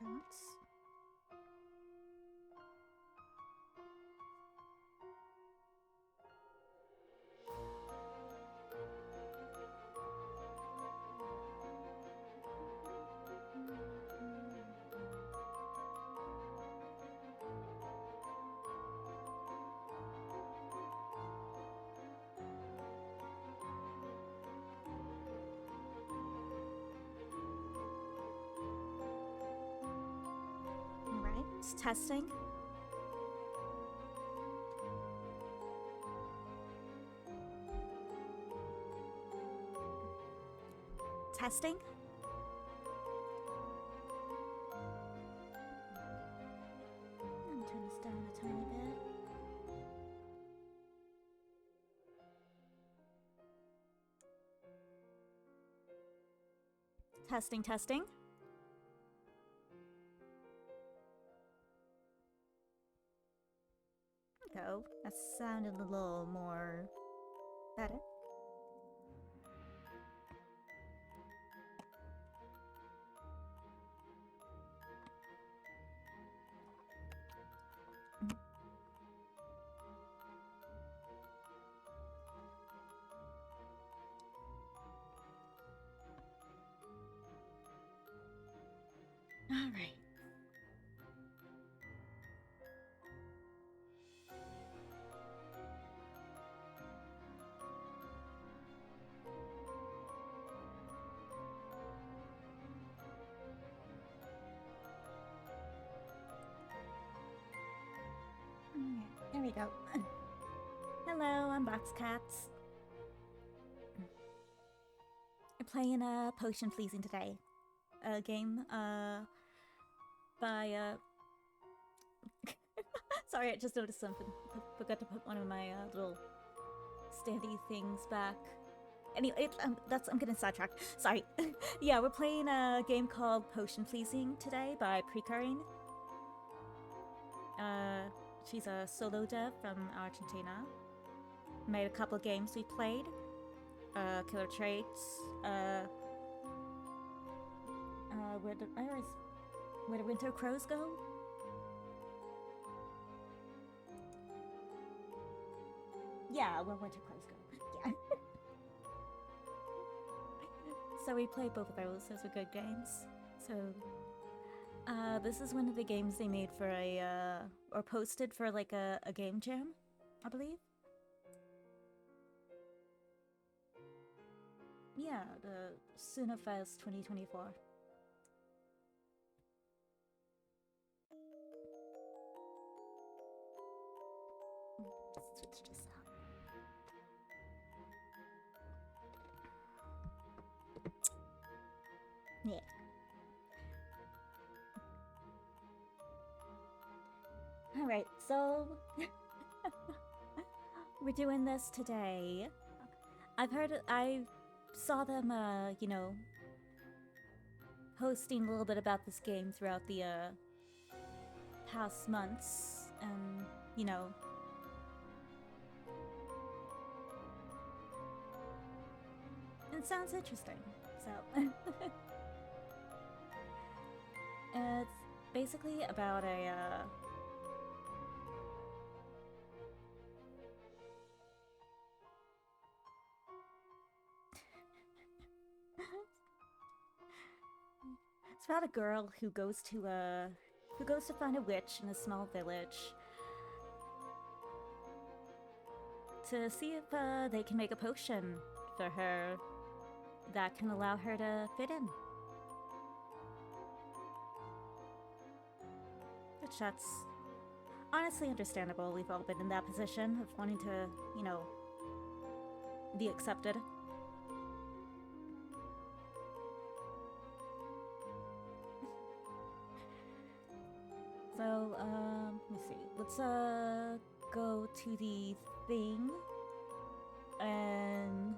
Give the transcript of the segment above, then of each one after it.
shots. Alright, it's testing. Testing. I'm gonna turn this down a tiny bit. Testing, testing. There we go. That sounded a little more better. All right. There we go. Hello, I'm Box Cats. We're playing Potion Pleasing today. A game by sorry, I just noticed something. I forgot to put one of my little standy things back. Anyway, I'm getting sidetracked. Sorry. Yeah, we're playing a game called Potion Pleasing today by Prikarin. She's a solo dev from Argentina. Made a couple games we played. Killer Traits. Where the Winter Crows Go? Yeah, where Winter Crows Go. Yeah. So we played both of those. Those were good games. So, this is one of the games they made for or posted for like a game jam, I believe. Yeah, the Sunafest 2024. Switch this out. Yeah. Alright, so we're doing this today. I saw them, you know, posting a little bit about this game throughout the, past months, and, you know, it sounds interesting, so. It's basically about a, it's about a girl who goes to find a witch in a small village to see if they can make a potion for her that can allow her to fit in. Which that's honestly understandable. We've all been in that position of wanting to, you know, be accepted. So, let me see. Let's go to the thing and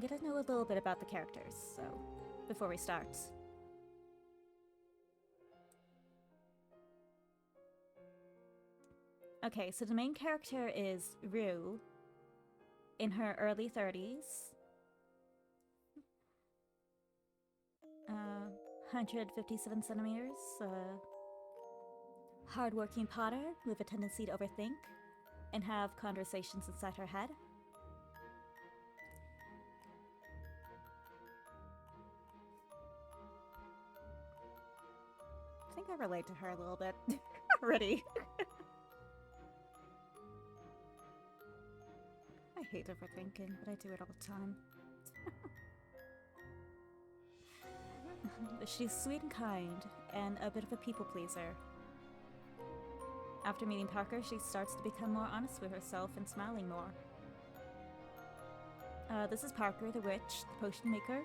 get to know a little bit about the characters, so, before we start. Okay, so the main character is Rue, in her early 30s. 157 centimeters. Hard-working potter with a tendency to overthink and have conversations inside her head. I think I relate to her a little bit already. I hate overthinking, but I do it all the time. She's sweet and kind, and a bit of a people pleaser. After meeting Parker, she starts to become more honest with herself and smiling more. This is Parker, the witch, the potion maker.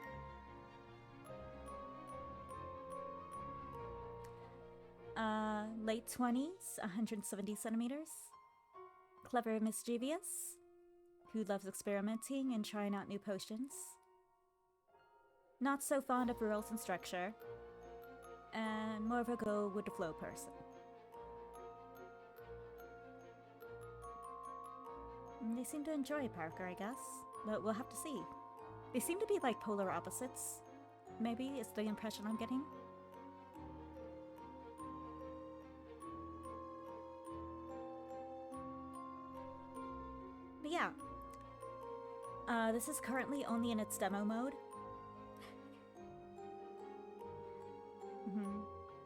Late 20s, 170 centimeters. Clever and mischievous, who loves experimenting and trying out new potions. Not so fond of rules and structure, and more of a go with the flow person. They seem to enjoy Parker, I guess, but we'll have to see. They seem to be like polar opposites. Maybe is the impression I'm getting. But yeah, this is currently only in its demo mode.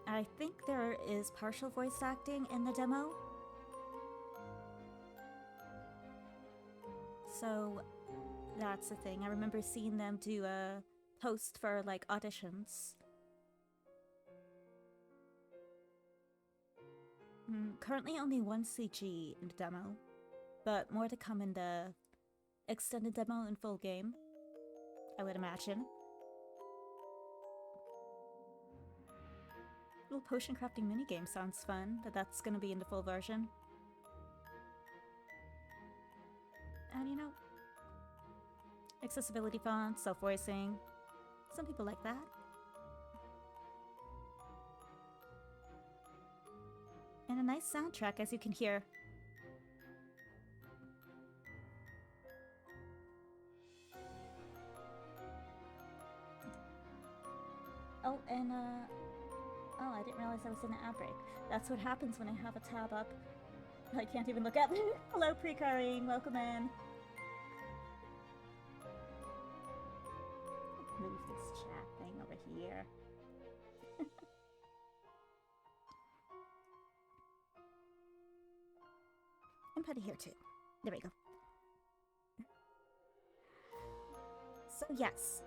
I think there is partial voice acting in the demo. So that's the thing. I remember seeing them do a post for like auditions. Currently only one CG in the demo, but more to come in the extended demo and full game, I would imagine. Little potion crafting minigame sounds fun, but that's gonna be in the full version. And you know, accessibility fonts, self-voicing, some people like that. And a nice soundtrack, as you can hear. Oh, and oh, I didn't realize I was in an ad break. That's what happens when I have a tab up. I can't even look at it. Hello, Prikarin, welcome in. Move this chat thing over here. And put it here too. There we go. So yes,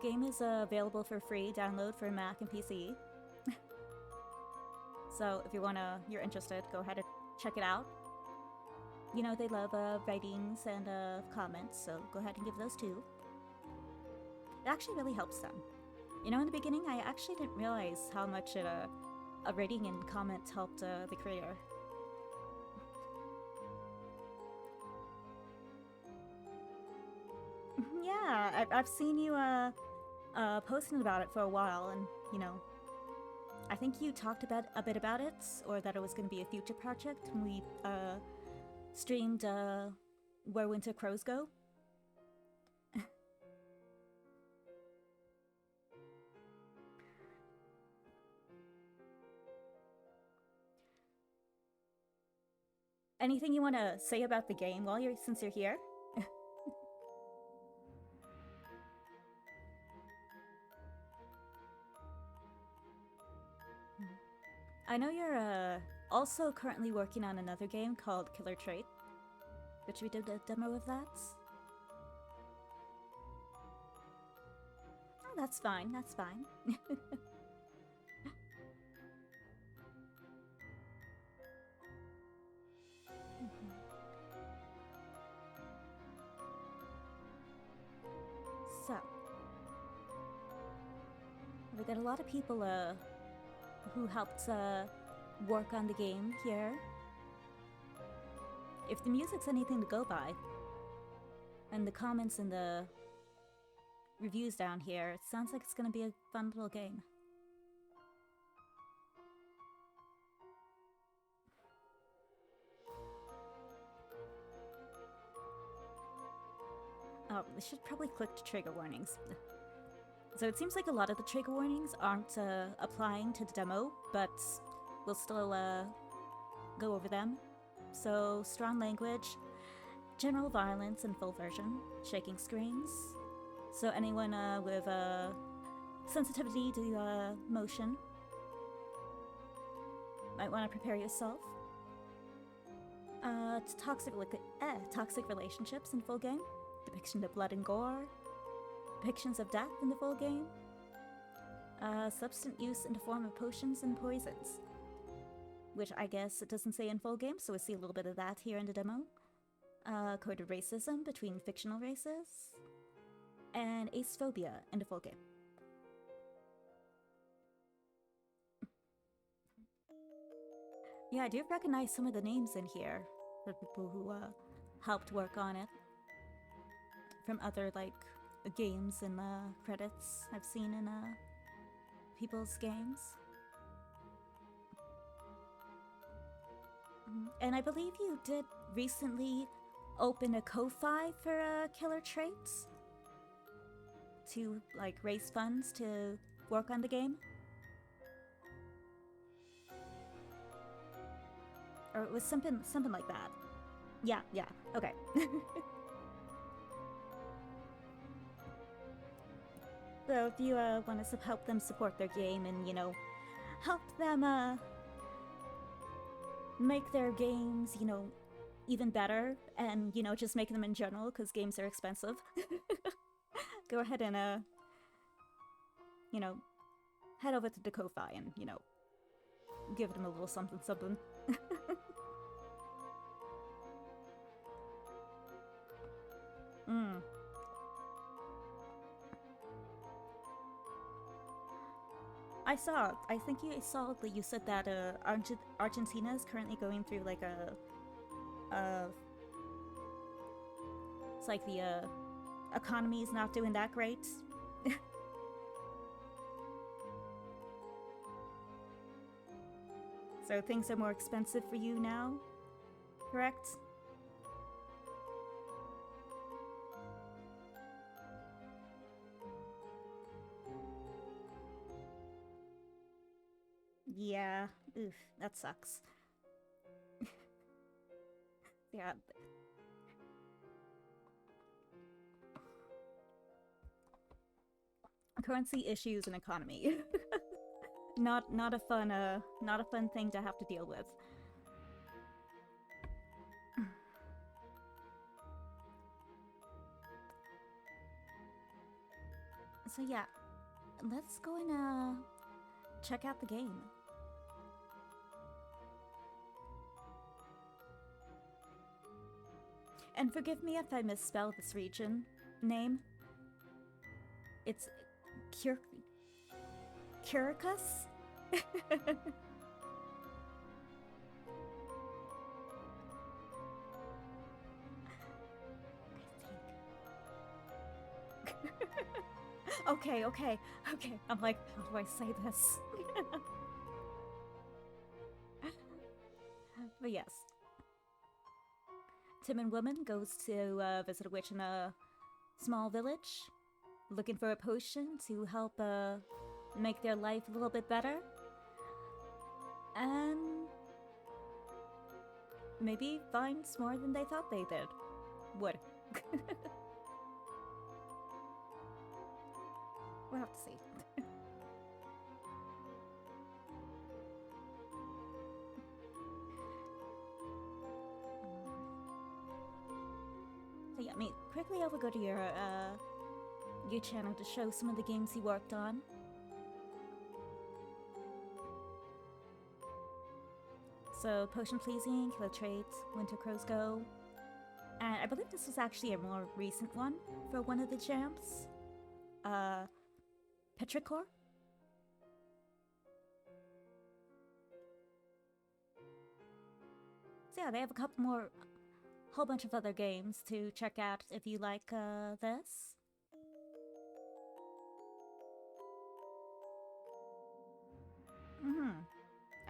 game is available for free download for Mac and PC. So if you're interested, go ahead and check it out. You know they love ratings and comments, so go ahead and give those too. It actually really helps them. You know, in the beginning, I actually didn't realize how much a rating and comment helped the creator. Yeah, I've seen you posting about it for a while, and you know, I think you talked a bit about it, or that it was going to be a future project when we streamed Where Winter Crows Go. Anything you want to say about the game since you're here? I know you're also currently working on another game called Killer Trait, which we did a demo of that. Oh, that's fine, that's fine. So, we got a lot of people who helped work on the game here. If the music's anything to go by, and the comments and the reviews down here, it sounds like it's gonna be a fun little game. Oh, I should probably click to trigger warnings. So it seems like a lot of the trigger warnings aren't applying to the demo, but we'll still go over them. So strong language, general violence in full version, shaking screens. So anyone with sensitivity to motion might want to prepare yourself. Toxic relationships in full game, depiction of blood and gore, depictions of death in the full game, substance use in the form of potions and poisons, which I guess it doesn't say in full game, so we see a little bit of that here in the demo. Coded racism between fictional races, and acephobia in the full game. Yeah, I do recognize some of the names in here for people who helped work on it from other like games and credits I've seen in people's games. And I believe you did recently open a Ko-Fi for Killer Traits to like raise funds to work on the game. Or it was something like that. Yeah, okay. So if you want to help them support their game and, you know, help them make their games, you know, even better, and, you know, just make them in general, because games are expensive, go ahead and, you know, head over to the Ko-Fi and, you know, give them a little something. I think you saw that you said that Argentina is currently going through like it's like the economy is not doing that great. So things are more expensive for you now, correct? Yeah, oof, that sucks. Yeah. Currency issues and economy. not a fun thing to have to deal with. So yeah, let's go and check out the game. And forgive me if I misspell this region name. It's Curicus? Okay. I'm like, how do I say this? But yes. Timid woman goes to visit a witch in a small village, looking for a potion to help make their life a little bit better. And maybe finds more than they thought they did. Would. We'll have to see. So yeah, quickly I will go to your channel to show some of the games he worked on. So Potion Pleasing, Killer Traits, Winter Crows Go. And I believe this was actually a more recent one for one of the champs. Petrichor? So yeah, they have a whole bunch of other games to check out if you like this.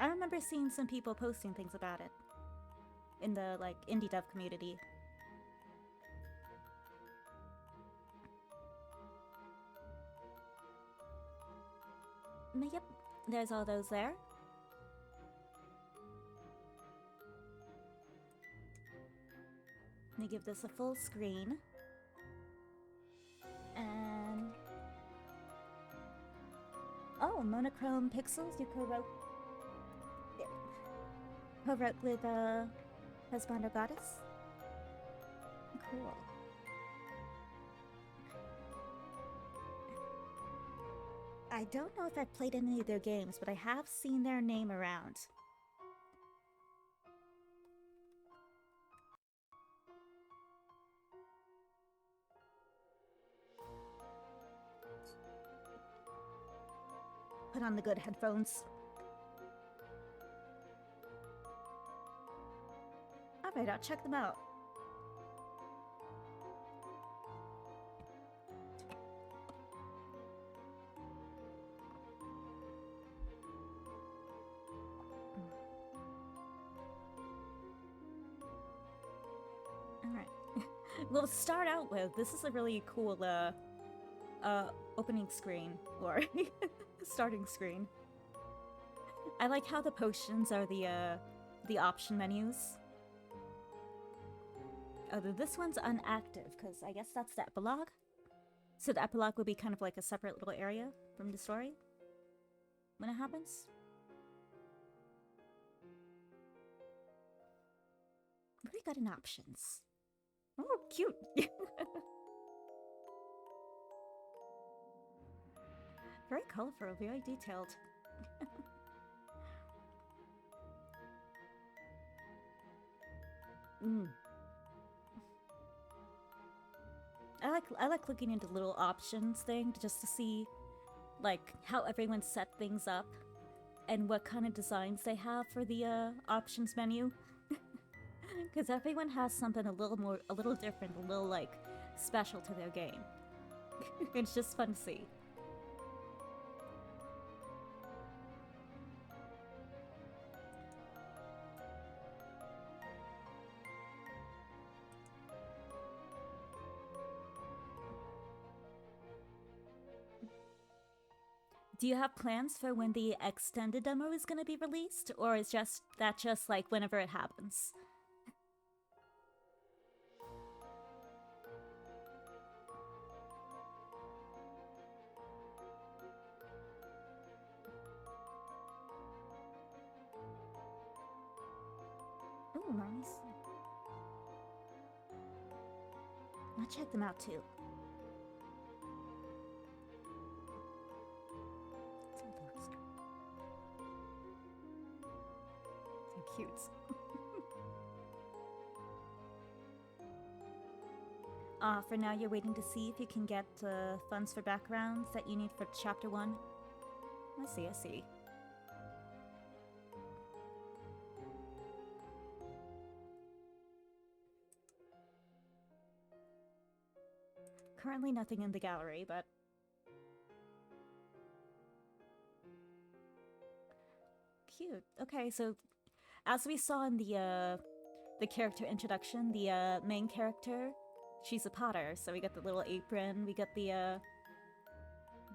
I remember seeing some people posting things about it in the like indie dev community. Yep, there's all those there. Let me give this a full screen. And... oh, monochrome pixels you co-wrote with Husband or Goddess? Cool. I don't know if I've played any of their games, but I have seen their name around. Put on the good headphones. Alright, I'll check them out. Alright. We'll start out with, this is a really cool, opening screen, or starting screen. I like how the potions are the option menus. Although this one's unactive, because I guess that's the epilogue. So the epilogue would be kind of like a separate little area from the story when it happens. Really good in options. Oh, cute! Very colorful, very detailed. I like looking into little options thing just to see like how everyone set things up and what kind of designs they have for the options menu. Because everyone has something a little different, a little like special to their game. It's just fun to see. Do you have plans for when the extended demo is going to be released, or is that just like whenever it happens? Ooh, nice. I'll check them out too. Cute. For now you're waiting to see if you can get funds for backgrounds that you need for chapter 1. I see. Currently nothing in the gallery, but... cute. Okay, so as we saw in the character introduction, the main character, she's a potter. So we got the little apron, we got the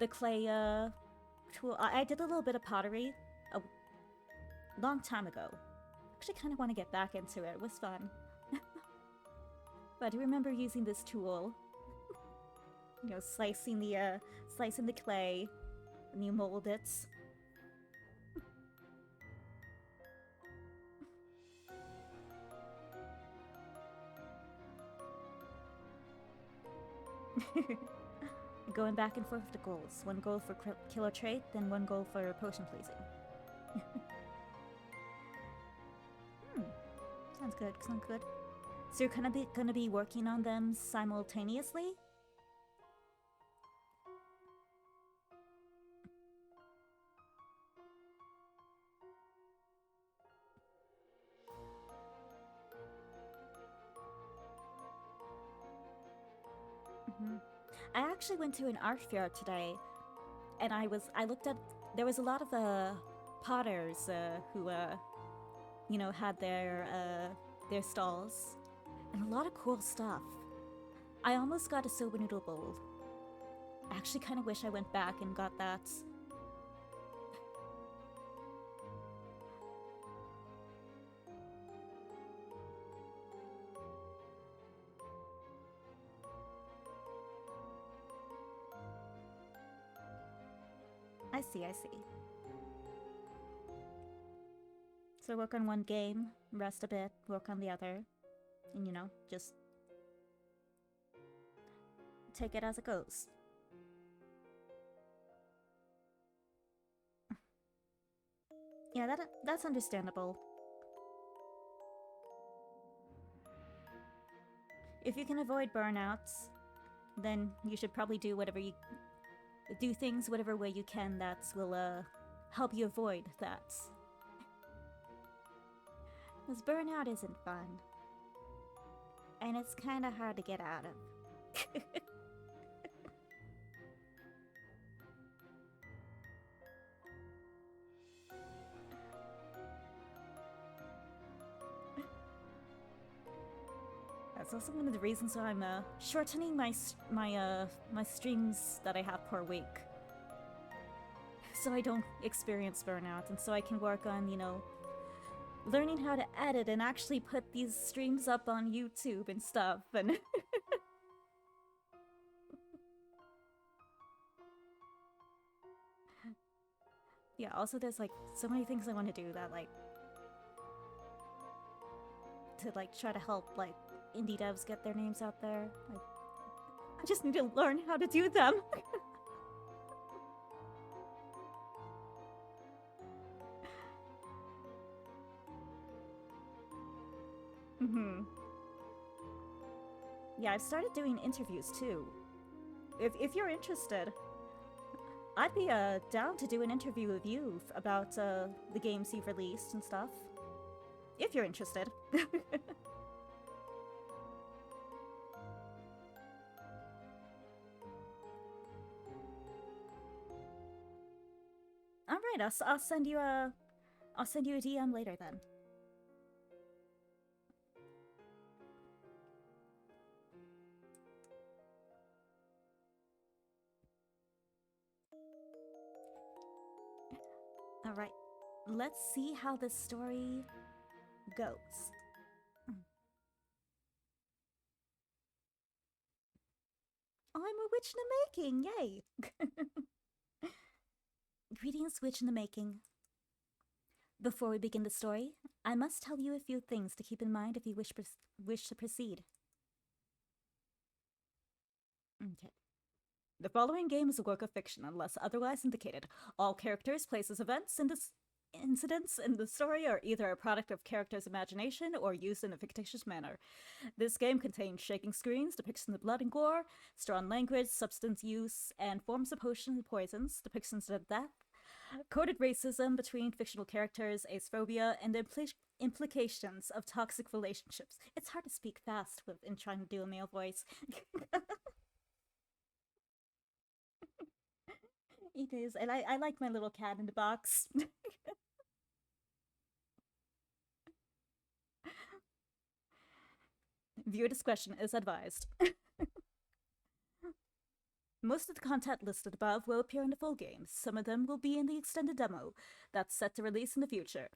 clay tool. I did a little bit of pottery a long time ago. Actually, kind of want to get back into it. It was fun. But I do remember using this tool. You know, slicing the clay, and you mold it. Going back and forth with the goals. One goal for killer trait, then one goal for potion pleasing. Sounds good, sounds good. So you're gonna be working on them simultaneously? I actually went to an art fair today, and I looked at, there was a lot of potters who you know, had their stalls, and a lot of cool stuff. I almost got a soba noodle bowl. I actually kind of wish I went back and got that. see, I see. So work on one game, rest a bit, work on the other, and you know, just take it as it goes. Yeah, that's understandable. If you can avoid burnouts, then you should probably do things whatever way you can that will help you avoid that. Because burnout isn't fun. And it's kind of hard to get out of. That's also one of the reasons why I'm shortening my streams that I have per week, so I don't experience burnout, and so I can work on, you know, learning how to edit and actually put these streams up on YouTube and stuff. And yeah, also there's like so many things I want to do that like to like try to help like indie devs get their names out there. Like, I just need to learn how to do them. Yeah, I've started doing interviews too. If you're interested, I'd be down to do an interview with you about the games you've released and stuff. If you're interested. Alright, I'll send you a DM later then. Alright, let's see how this story goes. Oh, I'm a witch in the making, yay! Greetings, witch in the making. Before we begin the story, I must tell you a few things to keep in mind if you wish to proceed. Okay. The following game is a work of fiction unless otherwise indicated. All characters, places, events, and incidents in the story are either a product of characters' imagination or used in a fictitious manner. This game contains shaking screens, depictions of blood and gore, strong language, substance use, and forms of potions and poisons, depictions of death, coded racism between fictional characters, asphobia, and implications of toxic relationships. It's hard to speak fast in trying to do a male voice. It is, and I like my little cat in the box. Viewer discretion is advised. Most of the content listed above will appear in the full game. Some of them will be in the extended demo that's set to release in the future.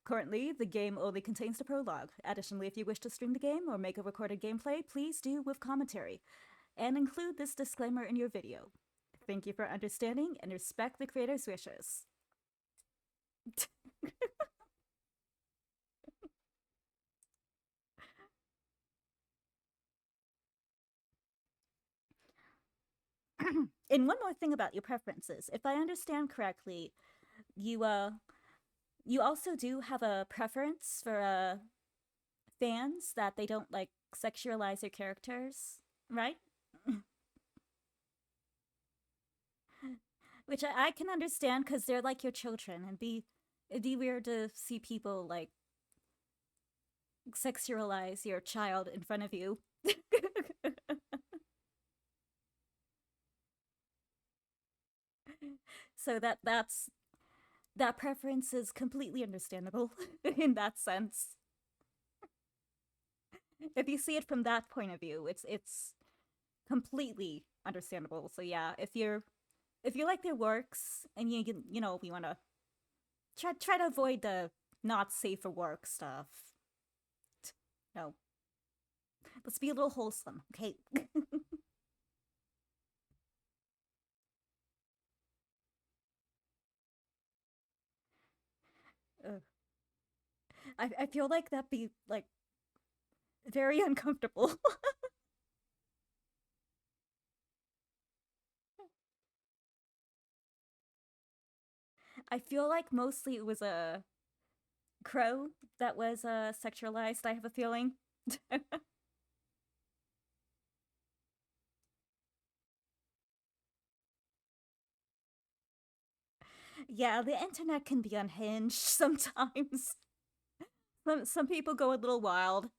Currently, the game only contains the prologue. Additionally, if you wish to stream the game or make a recorded gameplay, please do with commentary, and include this disclaimer in your video. Thank you for understanding and respect the creator's wishes. And one more thing about your preferences. If I understand correctly, you also do have a preference for fans that they don't like sexualize their characters, right? Which I can understand because they're like your children, and it'd be weird to see people like sexualize your child in front of you. So that preference is completely understandable in that sense. If you see it from that point of view, it's completely understandable. So yeah, if you like their works and you know, you want to try to avoid the not safe for work stuff. No. Let's be a little wholesome, okay? Ugh. I feel like that'd be, like, very uncomfortable. I feel like mostly it was a crow that was sexualized, I have a feeling. Yeah, the internet can be unhinged sometimes. Some people go a little wild.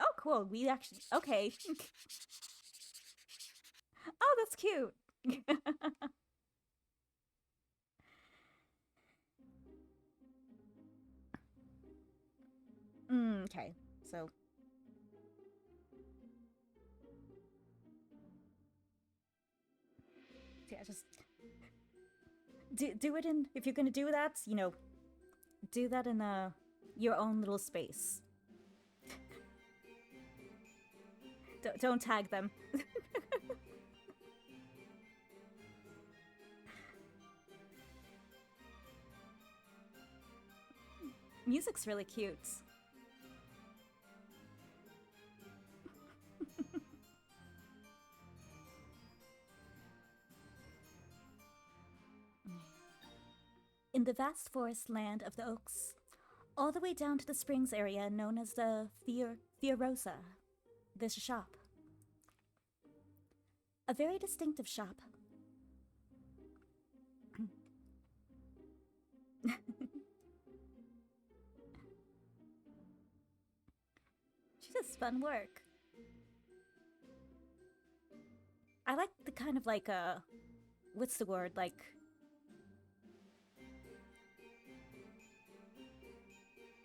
Oh, cool. We actually okay. Oh, that's cute. Okay. So, yeah, just do it in if you're gonna do that, do that in your own little space. Don't tag them. Music's really cute. In the vast forest land of the Oaks, all the way down to the springs area known as the Fiorosa, there's a shop. A very distinctive shop. She does fun work. I like the kind of like what's the word, like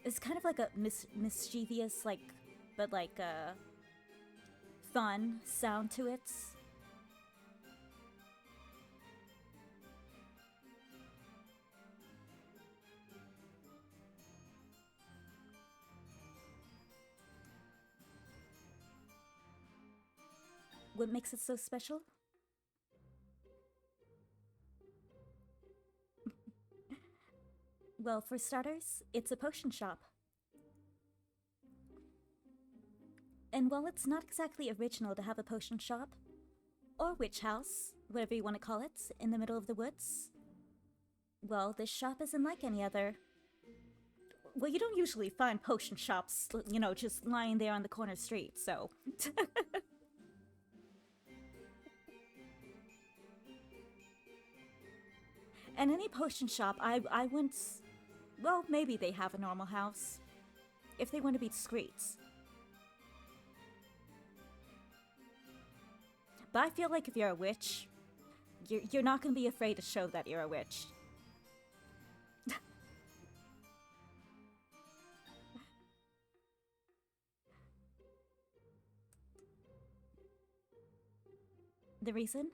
it's kind of like a mischievous, like, but like fun sound to it. What makes it so special? Well, for starters, it's a potion shop. And while it's not exactly original to have a potion shop, or witch house, whatever you want to call it, in the middle of the woods, well, this shop isn't like any other. Well, you don't usually find potion shops, just lying there on the corner street, so. And any potion shop, I wouldn't. Well, maybe they have a normal house. If they want to be discreet. But I feel like if you're a witch, you're not going to be afraid to show that you're a witch. The reason?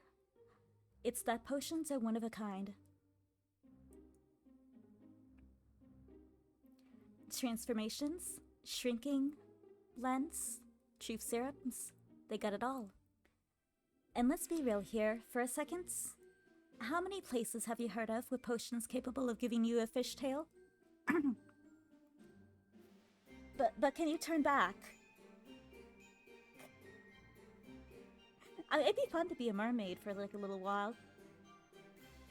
It's that potions are one of a kind. Transformations, shrinking, blends, truth serums, they got it all. And let's be real here for a second. How many places have you heard of with potions capable of giving you a fishtail? but can you turn back? It'd be fun to be a mermaid for like a little while.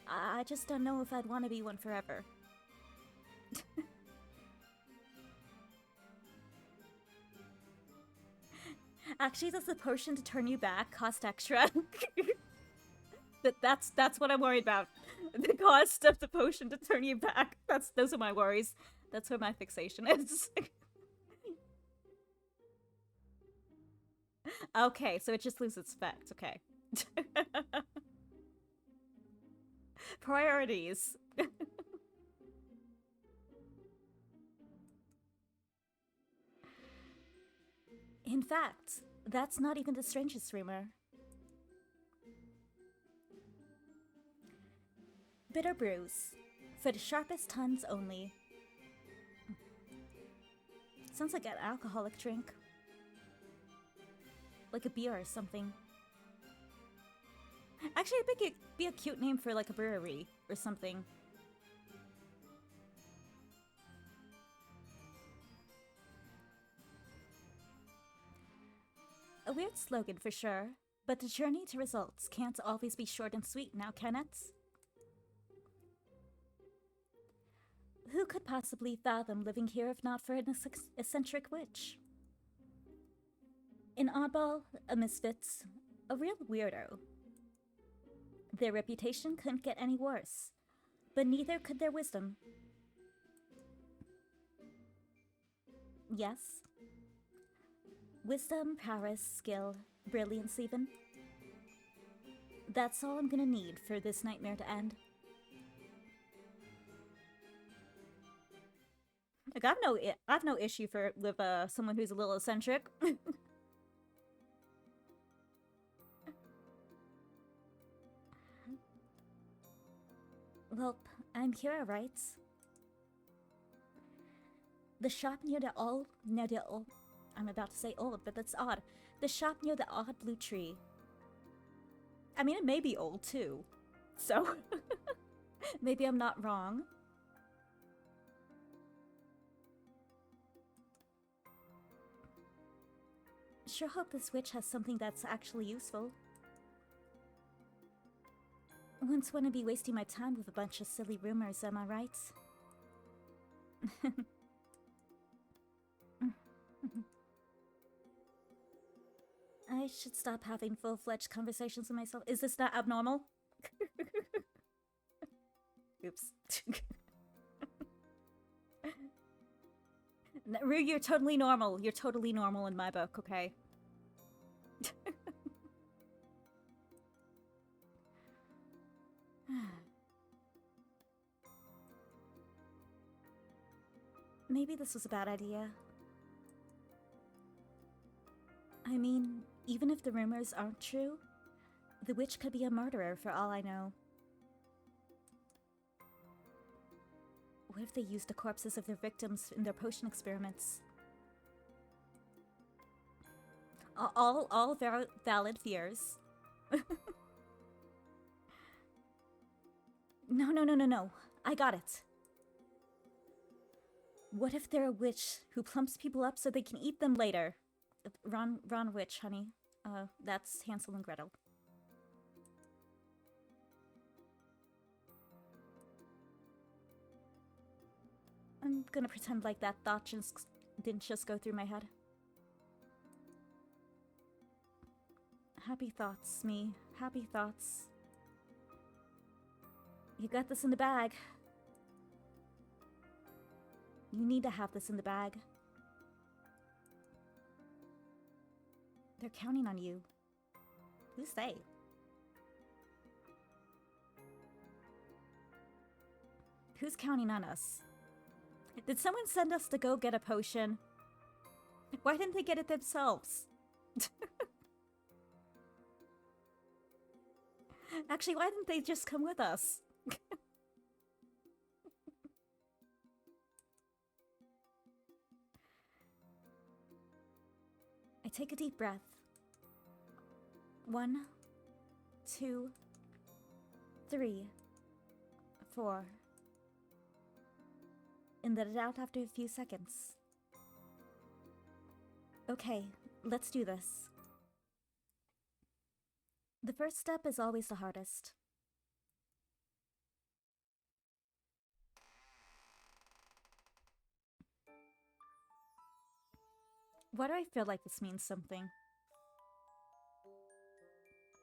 I just don't know if I'd want to be one forever. Actually, does the potion to turn you back cost extra? That's what I'm worried about. The cost of the potion to turn you back. Those are my worries. That's where my fixation is. Okay, so it just loses its effect. Okay. Priorities. In fact, that's not even the strangest rumor. Bitter brews. For the sharpest tongues only. Sounds like an alcoholic drink. Like a beer or something. Actually, I think it'd be a cute name for like a brewery or something. A weird slogan for sure, but the journey to results can't always be short and sweet now, can it? Who could possibly fathom living here if not for an eccentric witch? An oddball, a misfit, a real weirdo. Their reputation couldn't get any worse, but neither could their wisdom. Yes. Wisdom, prowess, skill, brilliance even. That's all I'm gonna need for this nightmare to end. Like, I've no issue with someone who's a little eccentric. Well, I'm here, right? The shop near the old, I'm about to say old, but that's odd. The shop near the odd blue tree. I mean, it may be old too, so maybe I'm not wrong. Sure hope this witch has something that's actually useful. Wouldn't want to be wasting my time with a bunch of silly rumors, am I right? I should stop having full-fledged conversations with myself. Is this not abnormal? Oops. Rue, you're totally normal. You're totally normal in my book, okay? Maybe this was a bad idea. I mean, even if the rumors aren't true, the witch could be a murderer for all I know. What if they used the corpses of their victims in their potion experiments? All valid fears. No. I got it. What if they're a witch who plumps people up so they can eat them later? Wrong witch, honey. That's Hansel and Gretel. I'm gonna pretend like that thought didn't just go through my head. Happy thoughts, me. Happy thoughts. You got this in the bag. You need to have this in the bag. They're counting on you. Who's they? Who's counting on us? Did someone send us to go get a potion? Why didn't they get it themselves? Actually, why didn't they just come with us? I take a deep breath. 1, 2, 3, 4. And let it out after a few seconds. Okay, let's do this. The first step is always the hardest. Why do I feel like this means something?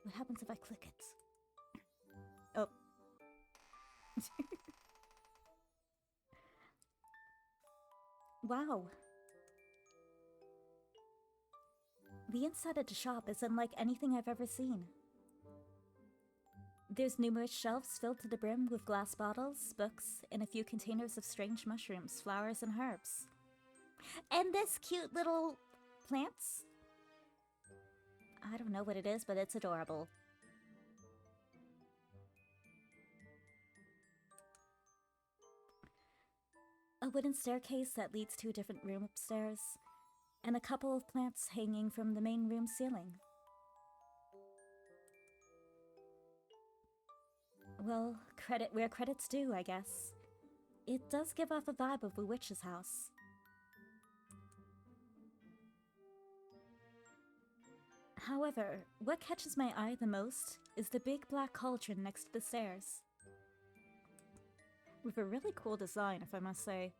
What happens if I click it? Oh. Wow. The inside of the shop is unlike anything I've ever seen. There's numerous shelves filled to the brim with glass bottles, books, and a few containers of strange mushrooms, flowers, and herbs. And this cute little plants? I don't know what it is, but it's adorable. A wooden staircase that leads to a different room upstairs, and a couple of plants hanging from the main room ceiling. Well, credit where credit's due, I guess. It does give off a vibe of a witch's house. However, what catches my eye the most is the big black cauldron next to the stairs. With a really cool design, if I must say.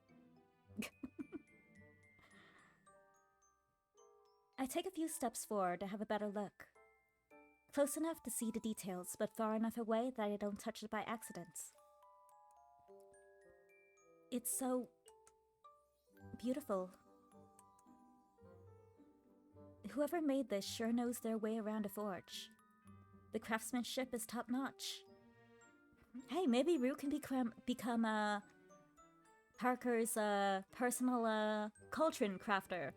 I take a few steps forward to have a better look. Close enough to see the details, but far enough away that I don't touch it by accident. It's so beautiful. Whoever made this sure knows their way around a forge. The craftsmanship is top-notch. Hey, maybe Rue can become Parker's personal cauldron crafter.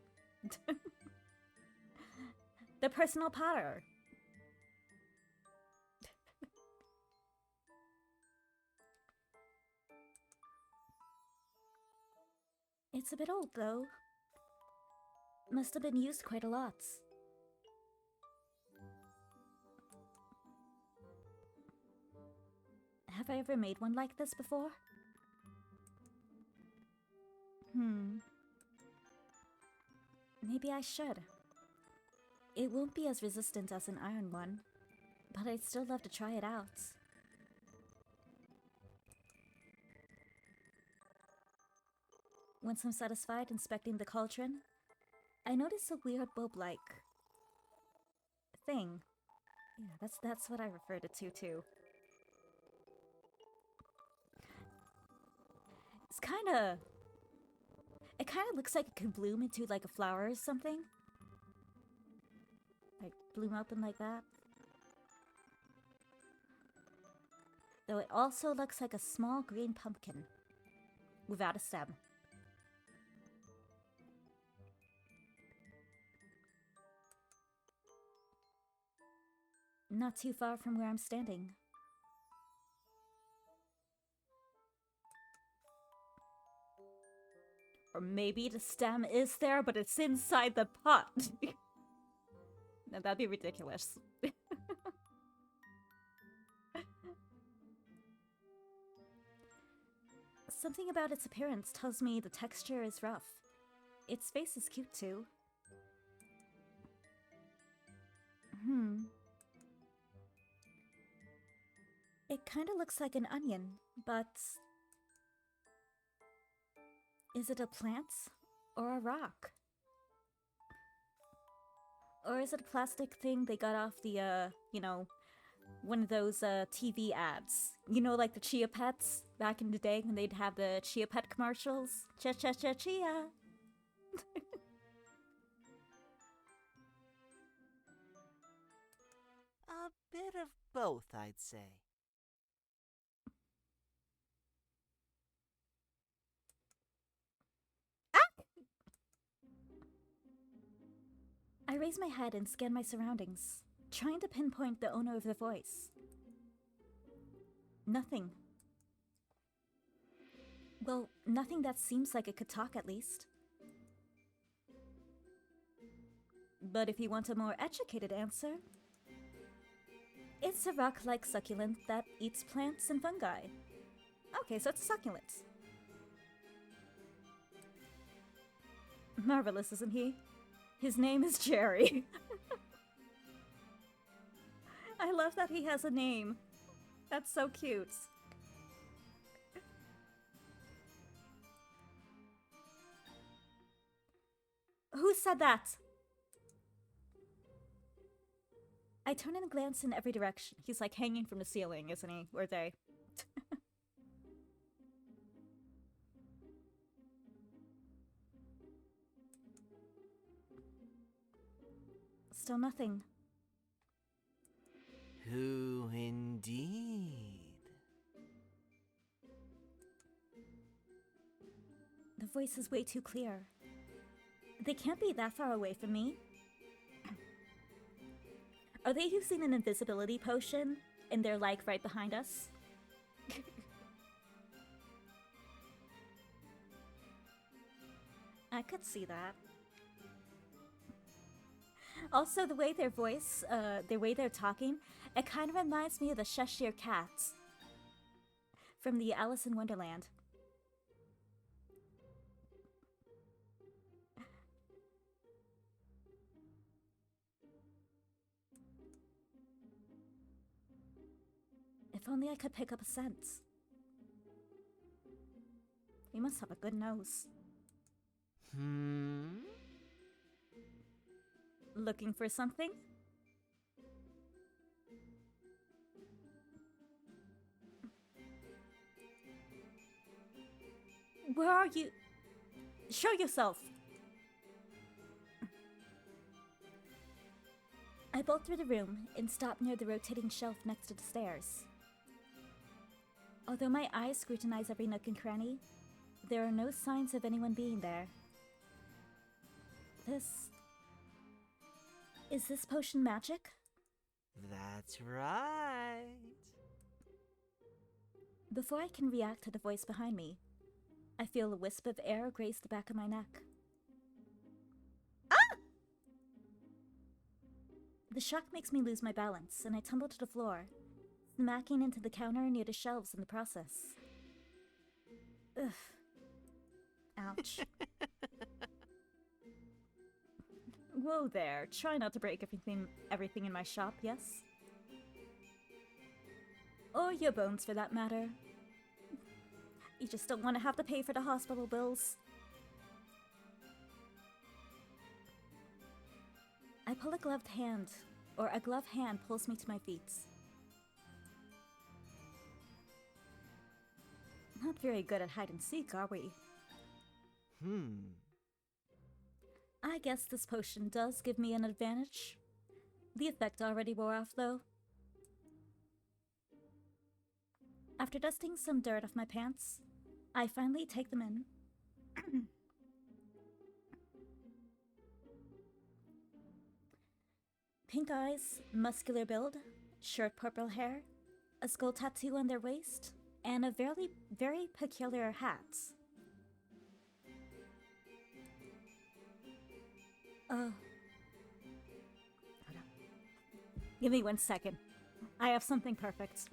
The personal potter. It's a bit old, though. Must have been used quite a lot. Have I ever made one like this before? Maybe I should. It won't be as resistant as an iron one, but I'd still love to try it out. Once I'm satisfied inspecting the cauldron, I notice a weird bulb-like thing. Yeah, that's what I referred it to too. It kinda looks like it could bloom into like a flower or something. Like bloom open like that. Though it also looks like a small green pumpkin without a stem. Not too far from where I'm standing. Or maybe the stem is there, but it's inside the pot. No, that'd be ridiculous. Something about its appearance tells me the texture is rough. Its face is cute too. It kinda looks like an onion, but... is it a plant or a rock? Or is it a plastic thing they got off the, you know, one of those TV ads? You know, like the Chia Pets back in the day when they'd have the Chia Pet commercials? Chia. A bit of both, I'd say. I raise my head and scan my surroundings, trying to pinpoint the owner of the voice. Nothing. Well, nothing that seems like it could talk, at least. But if you want a more educated answer, it's a rock-like succulent that eats plants and fungi. Okay, so it's a succulent. Marvelous, isn't he? His name is Jerry. I love that he has a name. That's so cute. Who said that? I turn and glance in every direction. He's like hanging from the ceiling, isn't he? Or they? Still nothing. Who indeed? The voice is way too clear. They can't be that far away from me. Are they using an invisibility potion and they're like right behind us? I could see that. Also, the way their voice, the way they're talking, it kind of reminds me of the Cheshire Cats from the Alice in Wonderland. If only I could pick up a scent. You must have a good nose. Looking for something? Where are you? Show yourself! I bolt through the room and stop near the rotating shelf next to the stairs. Although my eyes scrutinize every nook and cranny, there are no signs of anyone being there. Is this potion magic? That's right. Before I can react to the voice behind me, I feel a wisp of air graze the back of my neck. Ah! The shock makes me lose my balance, and I tumble to the floor, smacking into the counter near the shelves in the process. Ugh. Ouch. Whoa there, try not to break everything in my shop, yes? Or your bones, for that matter. You just don't want to have to pay for the hospital bills. I pull a gloved hand, or a gloved hand pulls me to my feet. Not very good at hide and seek, are we? I guess this potion does give me an advantage. The effect already wore off, though. After dusting some dirt off my pants, I finally take them in. Pink eyes, muscular build, short purple hair, a skull tattoo on their waist, and a very, very peculiar hat. Hold on. Give me 1 second. I have something perfect.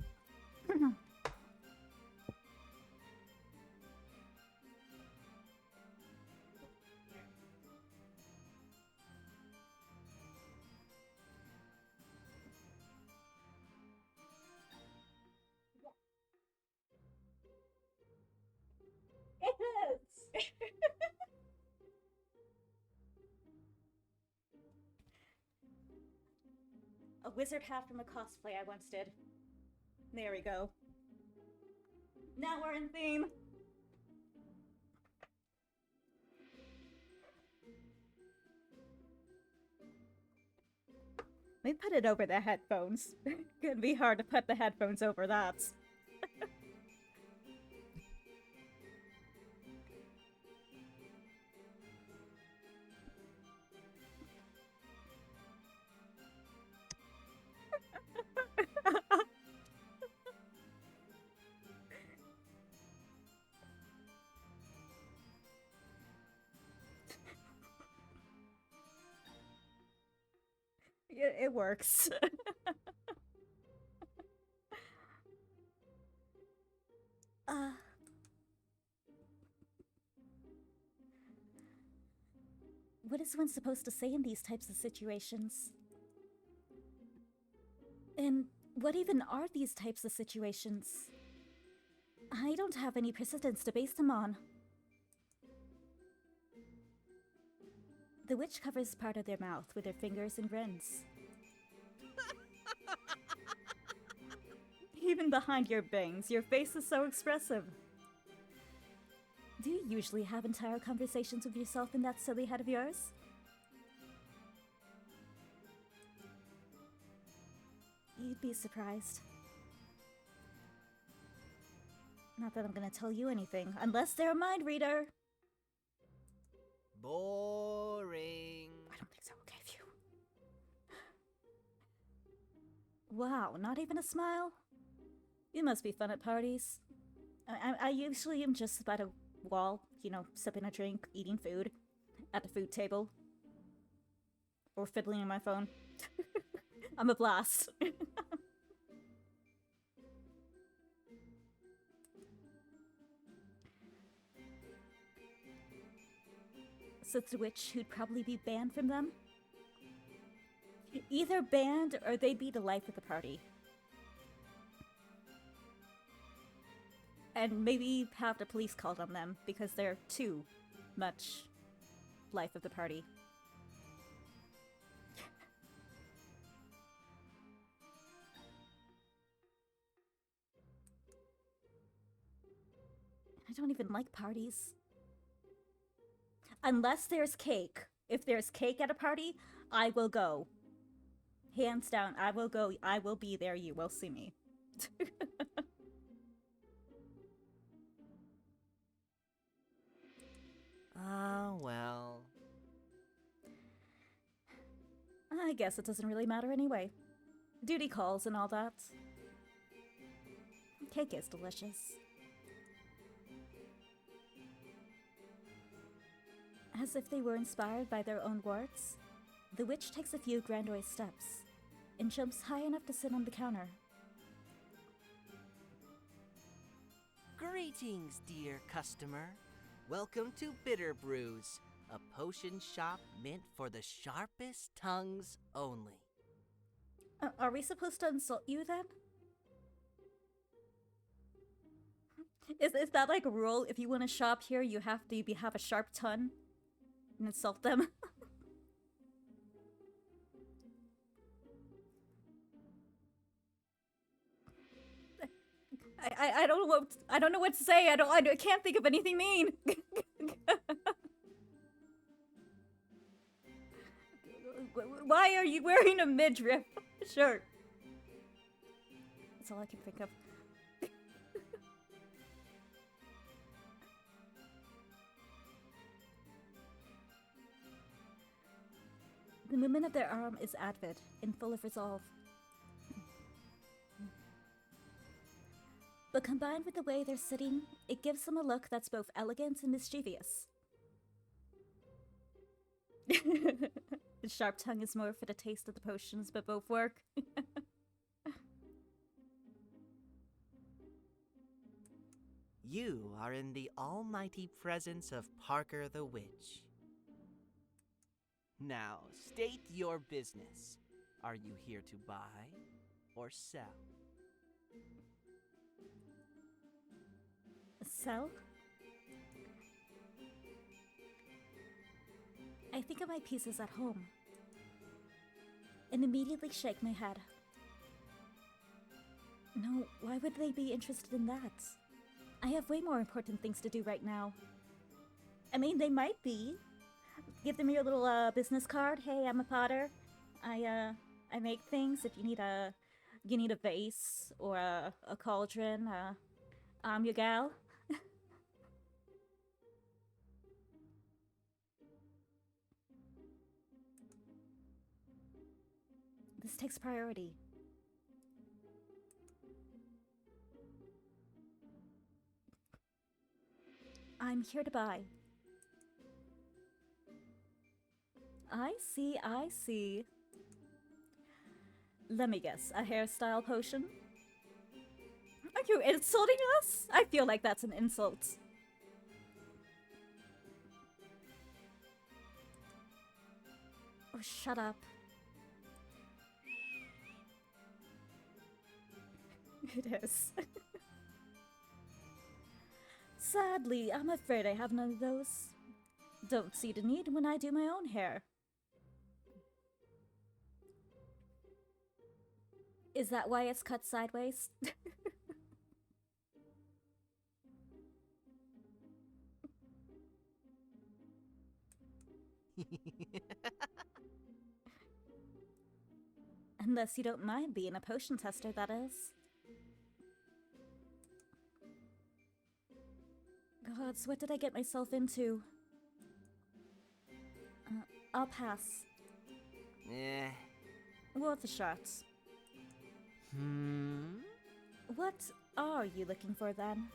It is! A wizard hat from a cosplay I once did. There we go. Now we're in theme! They put it over the headphones. Could be hard to put the headphones over that. It works. What is one supposed to say in these types of situations? And what even are these types of situations? I don't have any precedents to base them on. The witch covers part of their mouth with her fingers and grins. Even behind your bangs, your face is so expressive. Do you usually have entire conversations with yourself in that silly head of yours? You'd be surprised. Not that I'm gonna tell you anything, unless they're a mind reader. Boring. I don't think so, okay, phew. Wow, not even a smile? You must be fun at parties. I usually am just about a wall, you know, sipping a drink, eating food. at the food table. Or fiddling on my phone. I'm a blast. So it's the witch who'd probably be banned from them? Either banned or they'd be the life of the party. And maybe have the police called on them because they're too much life of the party. I don't even like parties. Unless there's cake. If there's cake at a party, I will go. Hands down, I will go. I will be there. You will see me. Ah, well. I guess it doesn't really matter anyway. Duty calls and all that. Cake is delicious. As if they were inspired by their own words, the witch takes a few grandiose steps and jumps high enough to sit on the counter. Greetings, dear customer. Welcome to Bitter Brews, a potion shop meant for the sharpest tongues only. Are we supposed to insult you then? Is that like a rule? If you want to shop here, you have to have a sharp tongue and insult them? I don't know what to say. I can't think of anything mean. Why are you wearing a midriff shirt? That's all I can think of. The movement of their arm is avid and full of resolve. But combined with the way they're sitting, it gives them a look that's both elegant and mischievous. The sharp tongue is more for the taste of the potions, but both work. You are in the almighty presence of Parker the Witch. Now, state your business. Are you here to buy or sell? Sell? I think of my pieces at home and immediately shake my head. No, why would they be interested in that? I have way more important things to do right now. I mean, they might be. Give them your little business card. Hey, I'm a potter. I make things. If you need a vase or a cauldron, I'm your gal. This takes priority. I'm here to buy. I see, I see. Let me guess, a hairstyle potion? Are you insulting us? I feel like that's an insult. Oh, shut up. It is. Sadly, I'm afraid I have none of those. Don't see the need when I do my own hair. Is that why it's cut sideways? Unless you don't mind being a potion tester, that is. Gods, what did I get myself into? I'll pass. Worth a shot. What are you looking for then?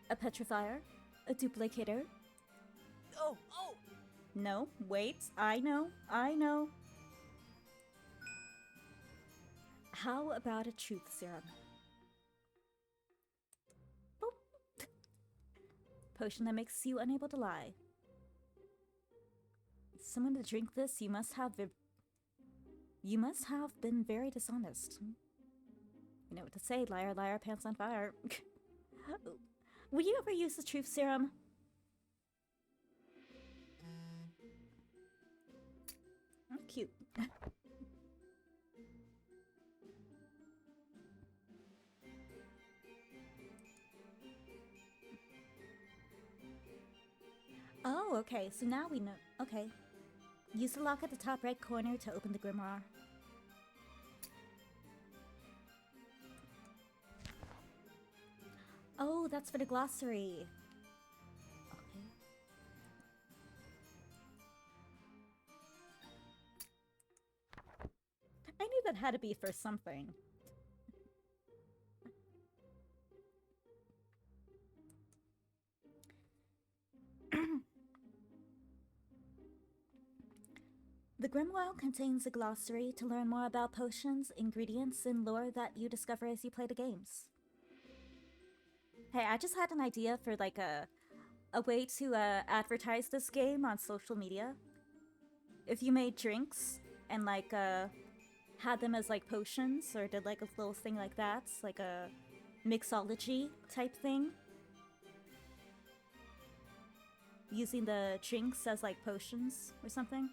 A petrifier? A duplicator? Oh, oh! No, wait. I know. How about a truth serum? Boop. Potion that makes you unable to lie. Someone to drink this, you must have been very dishonest. You know what to say, liar, liar, pants on fire. Will you ever use the truth serum? Cute. Oh, okay, so now we know. Okay. Use the lock at the top right corner to open the grimoire. Oh, that's for the glossary. Okay. I knew that had to be for something. The grimoire contains a glossary to learn more about potions, ingredients, and lore that you discover as you play the games. Hey, I just had an idea for like a way to advertise this game on social media. If you made drinks and like had them as like potions or did like a little thing like that, like a mixology type thing. Using the drinks as like potions or something.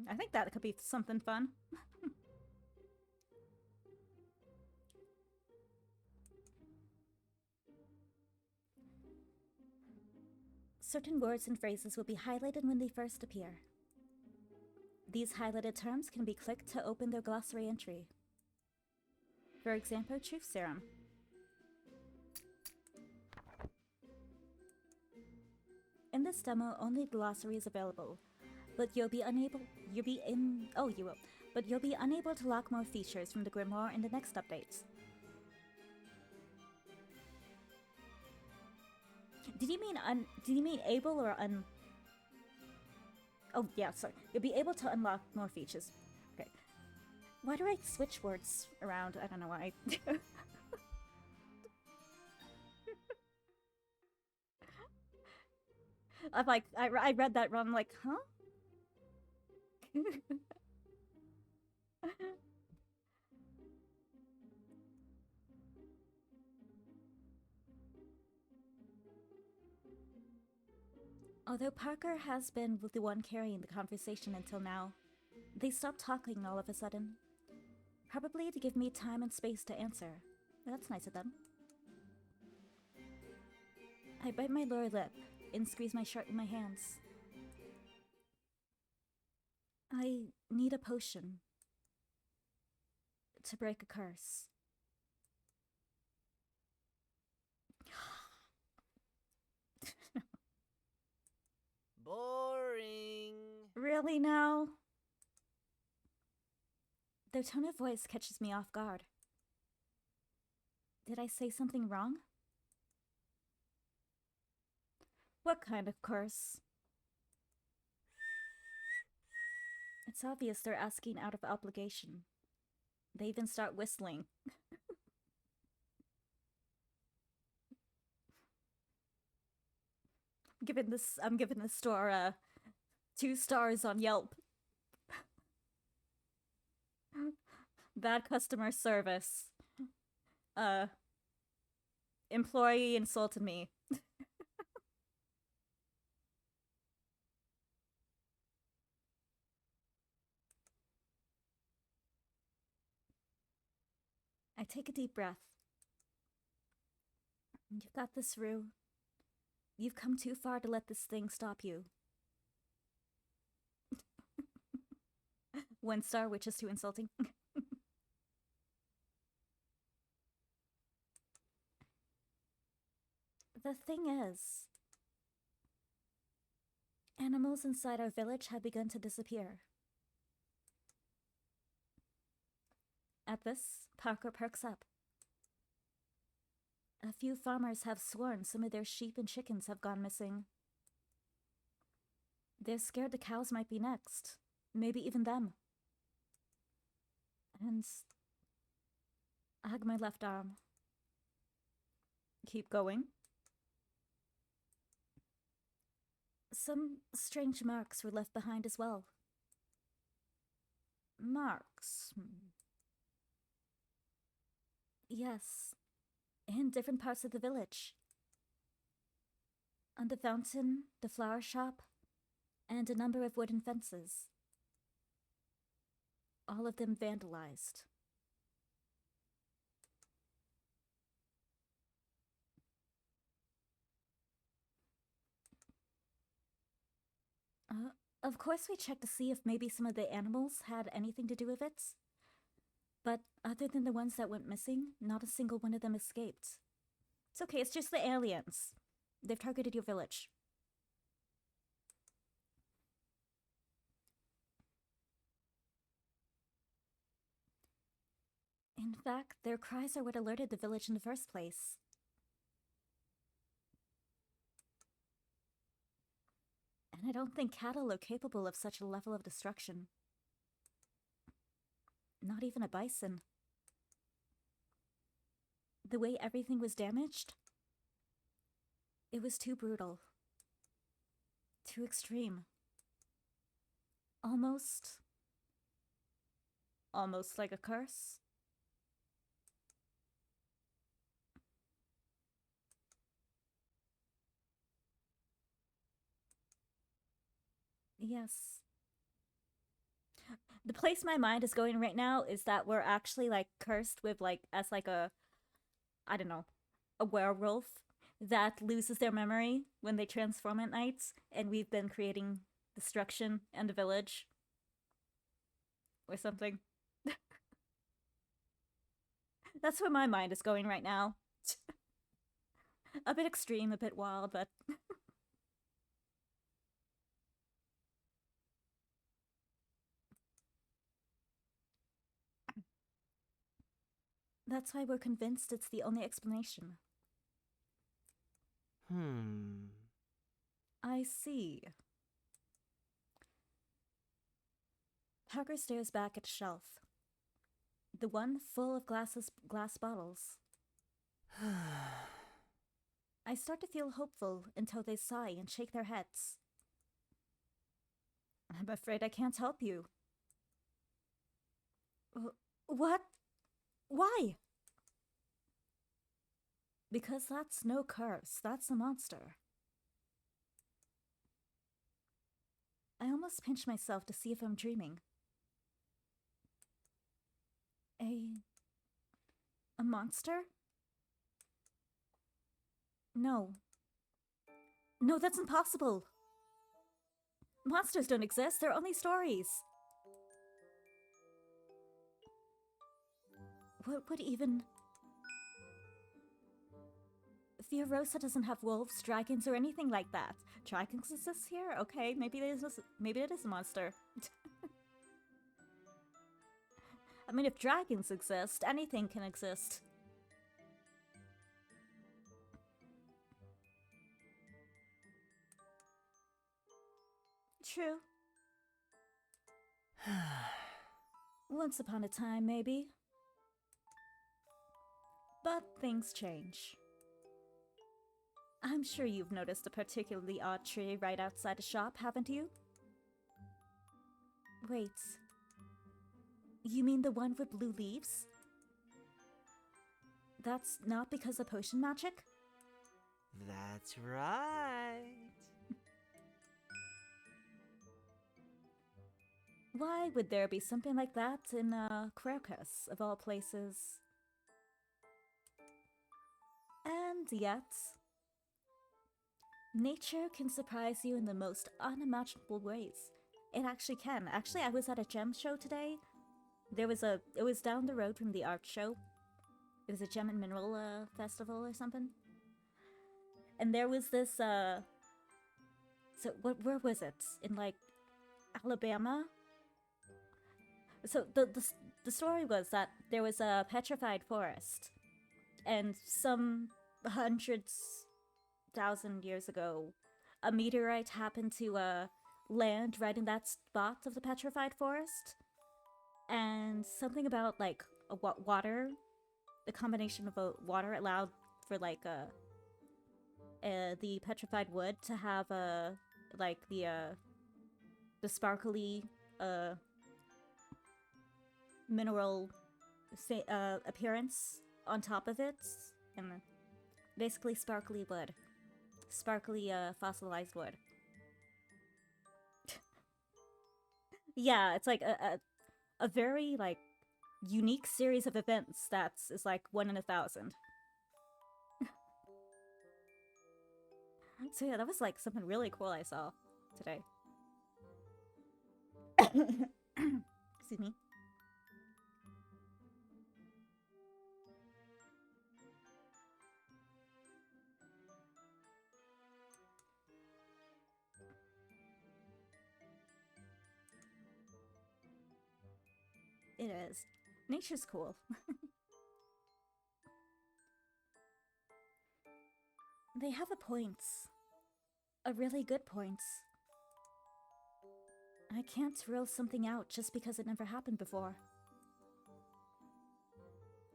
I think that could be something fun. Certain words and phrases will be highlighted when they first appear. These highlighted terms can be clicked to open their glossary entry. For example, truth serum. In this demo, only glossary is available, but you'll be unable to lock more features from the grimoire in the next update. Did you mean able or un? Oh yeah, sorry. You'll be able to unlock more features. Okay. Why do I switch words around? I don't know why. I'm like, I read that wrong. I'm like, huh? Although Parker has been the one carrying the conversation until now, they stopped talking all of a sudden. Probably to give me time and space to answer. That's nice of them. I bite my lower lip and squeeze my shirt in my hands. I need a potion to break a curse. Boring. Really now? Their tone of voice catches me off guard. Did I say something wrong? What kind of curse? It's obvious they're asking out of obligation. They even start whistling. I'm giving this store 2 stars on Yelp. Bad customer service. Employee insulted me. I take a deep breath. You've got this, Rue. You've come too far to let this thing stop you. 1 star, which is too insulting. The thing is, animals inside our village have begun to disappear. At this, Parker perks up. A few farmers have sworn some of their sheep and chickens have gone missing. They're scared the cows might be next. Maybe even them. And I hug my left arm. Keep going. Some strange marks were left behind as well. Marks? Yes, in different parts of the village. On the fountain, the flower shop, and a number of wooden fences. All of them vandalized. Of course we checked to see if maybe some of the animals had anything to do with it. But other than the ones that went missing, not a single one of them escaped. It's okay, it's just the aliens. They've targeted your village. In fact, their cries are what alerted the village in the first place. And I don't think cattle are capable of such a level of destruction. Not even a bison. The way everything was damaged, it was too brutal. Too extreme. Almost like a curse. Yes. The place my mind is going right now is that we're actually like cursed with like as like a, I don't know, a werewolf that loses their memory when they transform at night, and we've been creating destruction in the village or something. That's where my mind is going right now. A bit extreme, a bit wild, but that's why we're convinced it's the only explanation. I see. Parker stares back at the shelf. The one full of glass bottles. I start to feel hopeful until they sigh and shake their heads. I'm afraid I can't help you. What? Why? Because that's no curse, that's a monster. I almost pinch myself to see if I'm dreaming. A monster? No. No, that's impossible. Monsters don't exist, they're only stories. What would even... Fiorusa doesn't have wolves, dragons, or anything like that. Dragons exist here? Okay, maybe it is a monster. I mean, if dragons exist, anything can exist. True. Once upon a time, maybe. But things change. I'm sure you've noticed a particularly odd tree right outside the shop, haven't you? Wait. You mean the one with blue leaves? That's not because of potion magic? That's right. Why would there be something like that in Crocus, of all places? And yet... nature can surprise you in the most unimaginable ways. It actually can. Actually, I was at a gem show today. It was down the road from the art show. It was a gem and mineral festival or something. And there was this, so where was it? In like, Alabama? So the story was that there was a petrified forest, and some hundreds thousand years ago, a meteorite happened to land right in that spot of the petrified forest, and something about like water, the combination of water allowed for like the petrified wood to have like the sparkly mineral appearance on top of it, and basically sparkly wood, sparkly fossilized wood. Yeah, it's like a very like unique series of events that's is like 1 in 1,000. So yeah, that was like something really cool I saw today. Excuse me. It is. Nature's cool. They have a point. A really good point. I can't rule something out just because it never happened before.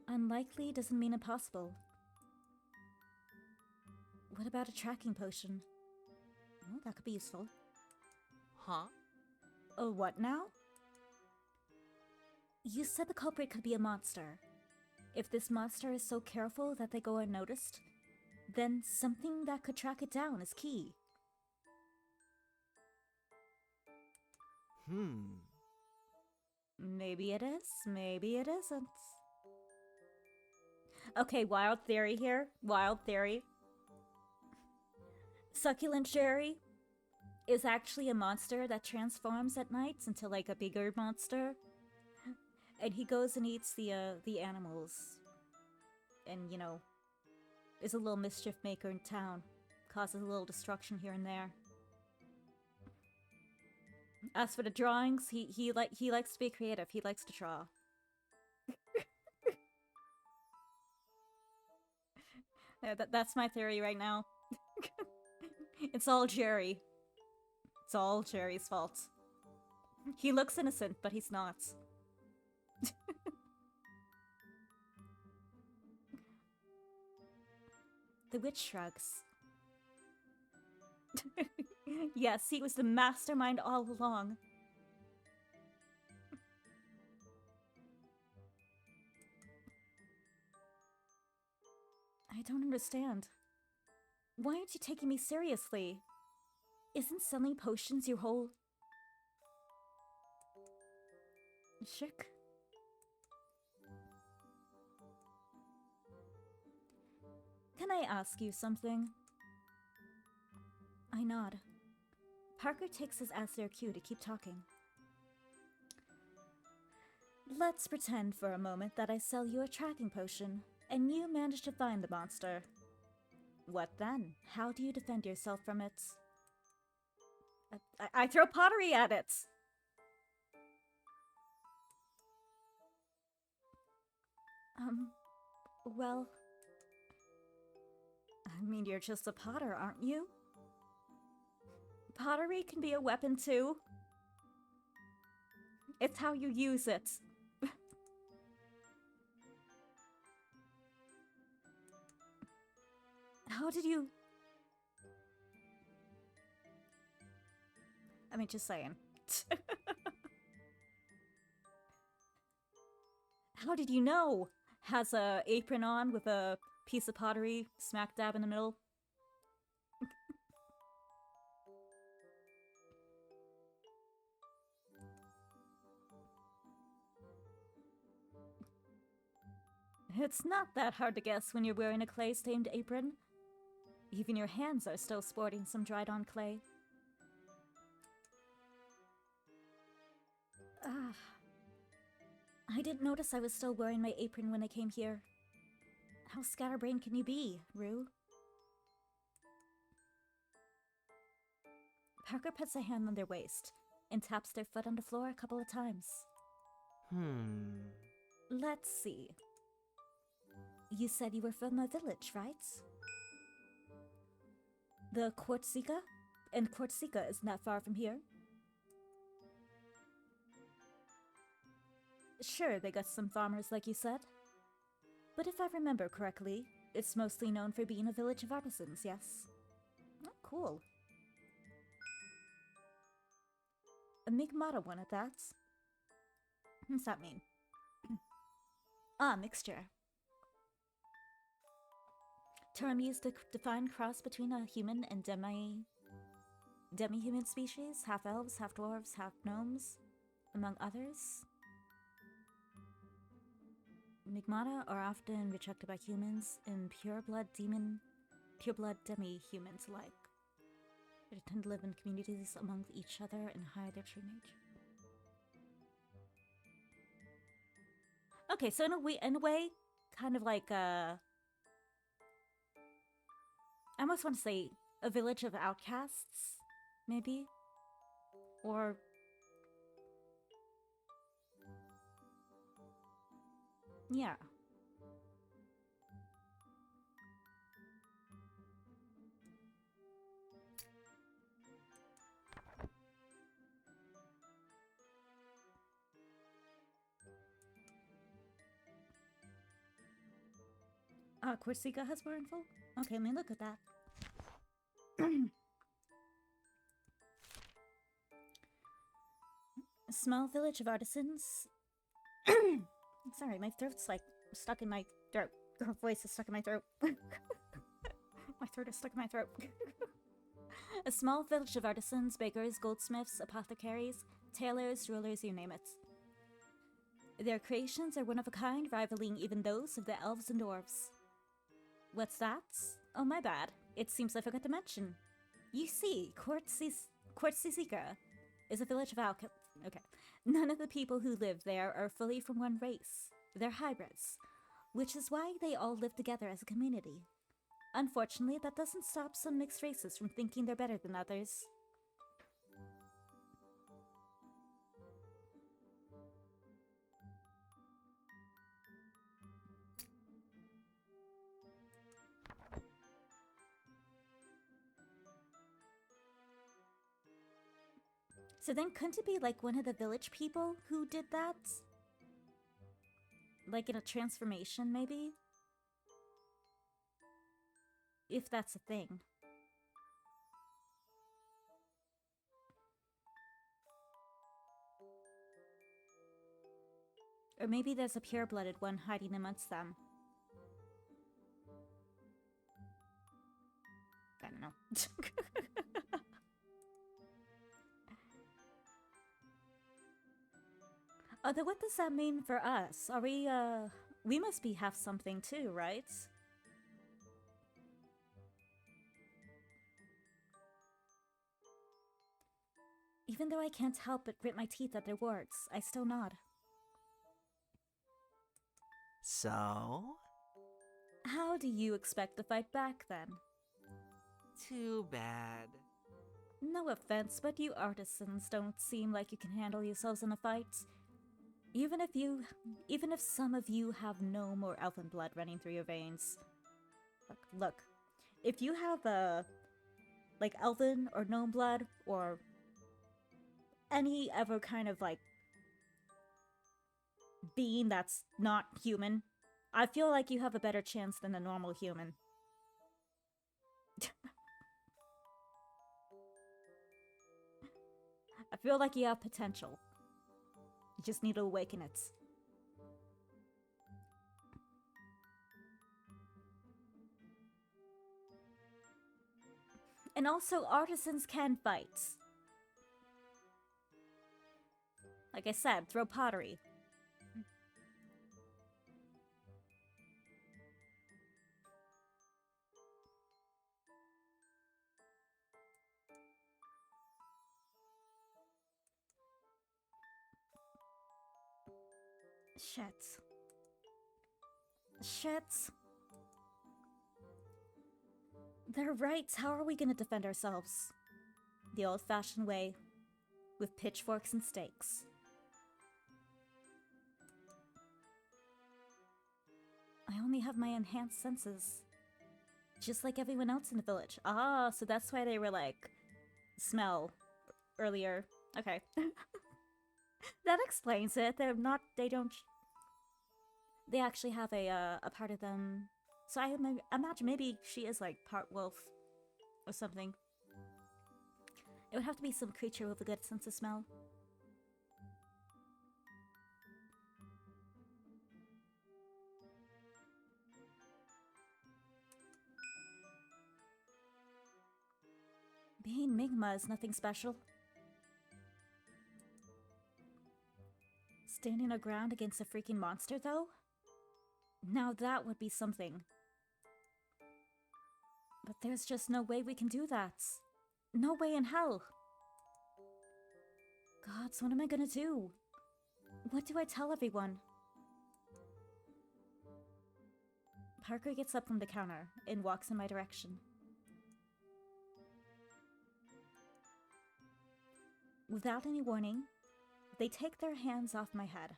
Unlikely doesn't mean impossible. What about a tracking potion? Oh, that could be useful. Huh? Oh, what now? You said the culprit could be a monster. If this monster is so careful that they go unnoticed, then something that could track it down is key. Maybe it is, maybe it isn't. Okay, wild theory here. Wild theory. Succulent Jerry is actually a monster that transforms at night into like a bigger monster. And he goes and eats the animals. And, you know, is a little mischief maker in town. Causes a little destruction here and there. As for the drawings, he likes to be creative. He likes to draw. That's my theory right now. It's all Jerry. It's all Jerry's fault. He looks innocent, but he's not. The witch shrugs. Yes, he was the mastermind all along. I don't understand. Why aren't you taking me seriously? Isn't selling potions your whole... shtick? Can I ask you something? I nod. Parker takes this as their cue to keep talking. Let's pretend for a moment that I sell you a tracking potion, and you manage to find the monster. What then? How do you defend yourself from it? I throw pottery at it! Well... I mean, you're just a potter, aren't you? Pottery can be a weapon too. It's how you use it. How did you... I mean, just saying. How did you know? Has a apron on with a piece of pottery smack dab in the middle. It's not that hard to guess when you're wearing a clay-stained apron. Even your hands are still sporting some dried-on clay. I didn't notice I was still wearing my apron when I came here. How scatterbrained can you be, Rue? Parker puts a hand on their waist and taps their foot on the floor a couple of times. Let's see. You said you were from a village, right? The Kortsika? And Kortsika isn't that far from here. Sure, they got some farmers like you said. But if I remember correctly, it's mostly known for being a village of artisans, yes? Oh, cool. A Migmata one at that. What's that mean? Mixture. Term used to define cross between a human and demi-human species, half-elves, half-dwarves, half-gnomes, among others. Migmata are often rejected by humans and pure-blood demi-humans alike. They tend to live in communities among each other and hide their true nature. Okay, so in a way, kind of like I almost want to say a village of outcasts, maybe? Or... yeah. Corsica has more info? Okay, let me look at that. A small village of artisans. Sorry, my throat's like stuck in my throat. Her voice is stuck in my throat. My throat is stuck in my throat. A small village of artisans, bakers, goldsmiths, apothecaries, tailors, rulers, you name it. Their creations are one of a kind, rivaling even those of the elves and dwarves. What's that? Oh, my bad. It seems I forgot to mention. You see, Kortsika is a village of Okay. None of the people who live there are fully from one race. They're hybrids, which is why they all live together as a community. Unfortunately, that doesn't stop some mixed races from thinking they're better than others. So then couldn't it be like one of the village people who did that? Like in a transformation, maybe? If that's a thing. Or maybe there's a pure-blooded one hiding amongst them. I don't know. Although what does that mean for us? Are we must have something too, right? Even though I can't help but grit my teeth at their words, I still nod. So? How do you expect to fight back, then? Too bad. No offense, but you artisans don't seem like you can handle yourselves in a fight. Even if some of you have gnome or elfin blood running through your veins. Look, if you have like elfin or gnome blood or any other kind of like being that's not human, I feel like you have a better chance than a normal human. I feel like you have potential. You just need to awaken it. And also, artisans can fight. Like I said, throw pottery. Shit. They're right. How are we gonna defend ourselves? The old-fashioned way, with pitchforks and stakes. I only have my enhanced senses. Just like everyone else in the village. Ah, so that's why they were like, smell earlier. Okay. That explains it. They don't, they actually have a part of them. So I imagine maybe she is like part wolf or something. It would have to be some creature with a good sense of smell. Being Migma is nothing special. Standing our ground against a freaking monster, though? Now that would be something. But there's just no way we can do that. No way in hell. Gods, what am I gonna do? What do I tell everyone? Parker gets up from the counter and walks in my direction. Without any warning, they take their hands off my head.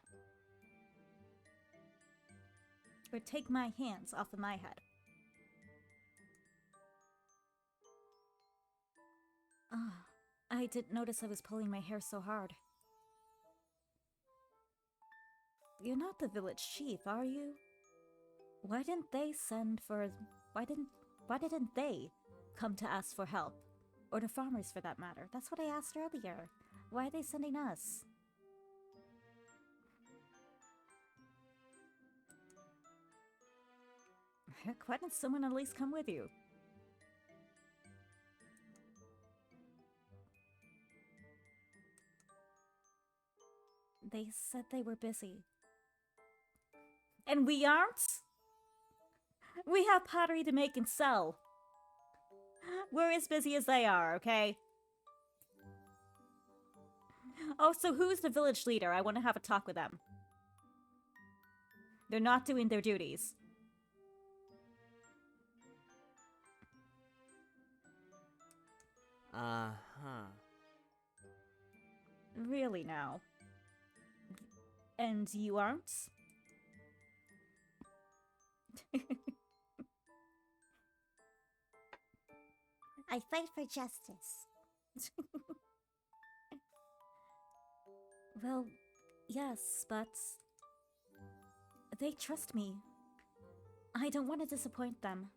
Or take my hands off of my head. Ah, I didn't notice I was pulling my hair so hard. You're not the village chief, are you? Why didn't they come to ask for help? Or the farmers, for that matter. That's what I asked earlier. Why are they sending us? Heck, why didn't someone at least come with you? They said they were busy. And we aren't? We have pottery to make and sell. We're as busy as they are, okay? Oh, so who's the village leader? I want to have a talk with them. They're not doing their duties. Uh-huh. Really now? And you aren't? I fight for justice. Well, yes, but they trust me. I don't want to disappoint them.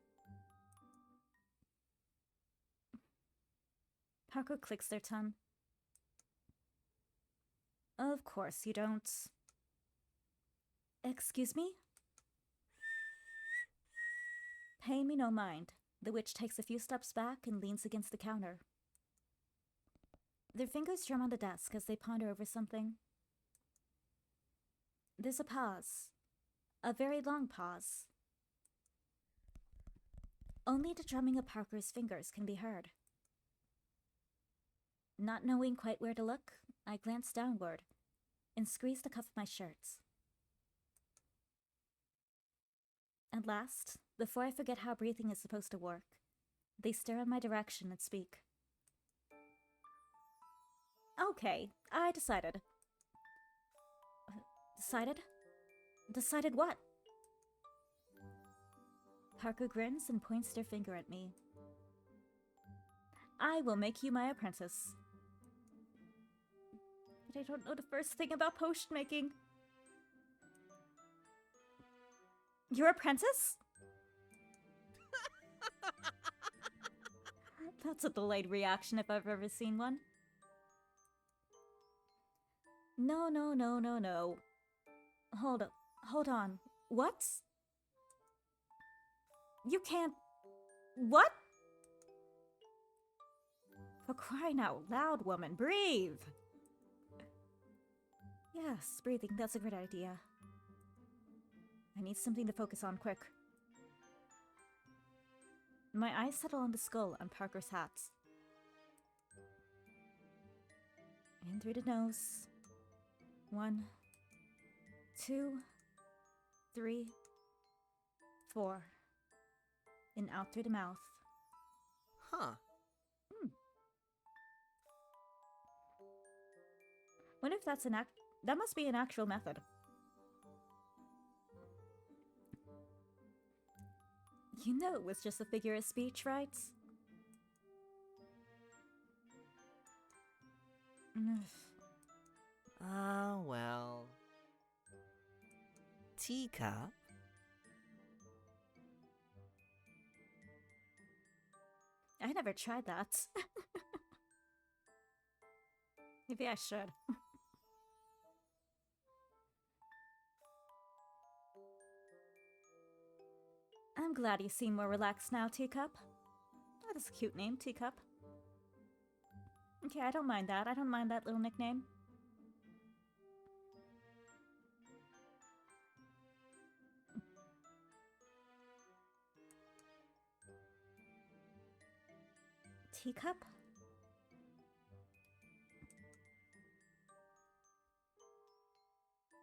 Parker clicks their tongue. Of course you don't. Excuse me? Pay me no mind. The witch takes a few steps back and leans against the counter. Their fingers drum on the desk as they ponder over something. There's a pause. A very long pause. Only the drumming of Parker's fingers can be heard. Not knowing quite where to look, I glance downward and squeeze the cuff of my shirt. At last, before I forget how breathing is supposed to work, they stare in my direction and speak. Okay, I decided. Decided? Decided what? Parker grins and points their finger at me. I will make you my apprentice. But I don't know the first thing about potion making. Your apprentice? That's a delayed reaction if I've ever seen one. No, no, no, no, no. Hold on. What? You can't... What? For crying out loud, woman, breathe! Yes, breathing, that's a great idea. I need something to focus on quick. My eyes settle on the skull on Parker's hat. In through the nose. 1, 2, 3, 4. And out through the mouth. Huh. What if that's that must be an actual method. You know it was just a figure of speech, right? Ah, well. Teacup? I never tried that. Maybe I should. I'm glad you seem more relaxed now, Teacup. Oh, that's a cute name, Teacup. Okay, I don't mind that. I don't mind that little nickname. Teacup?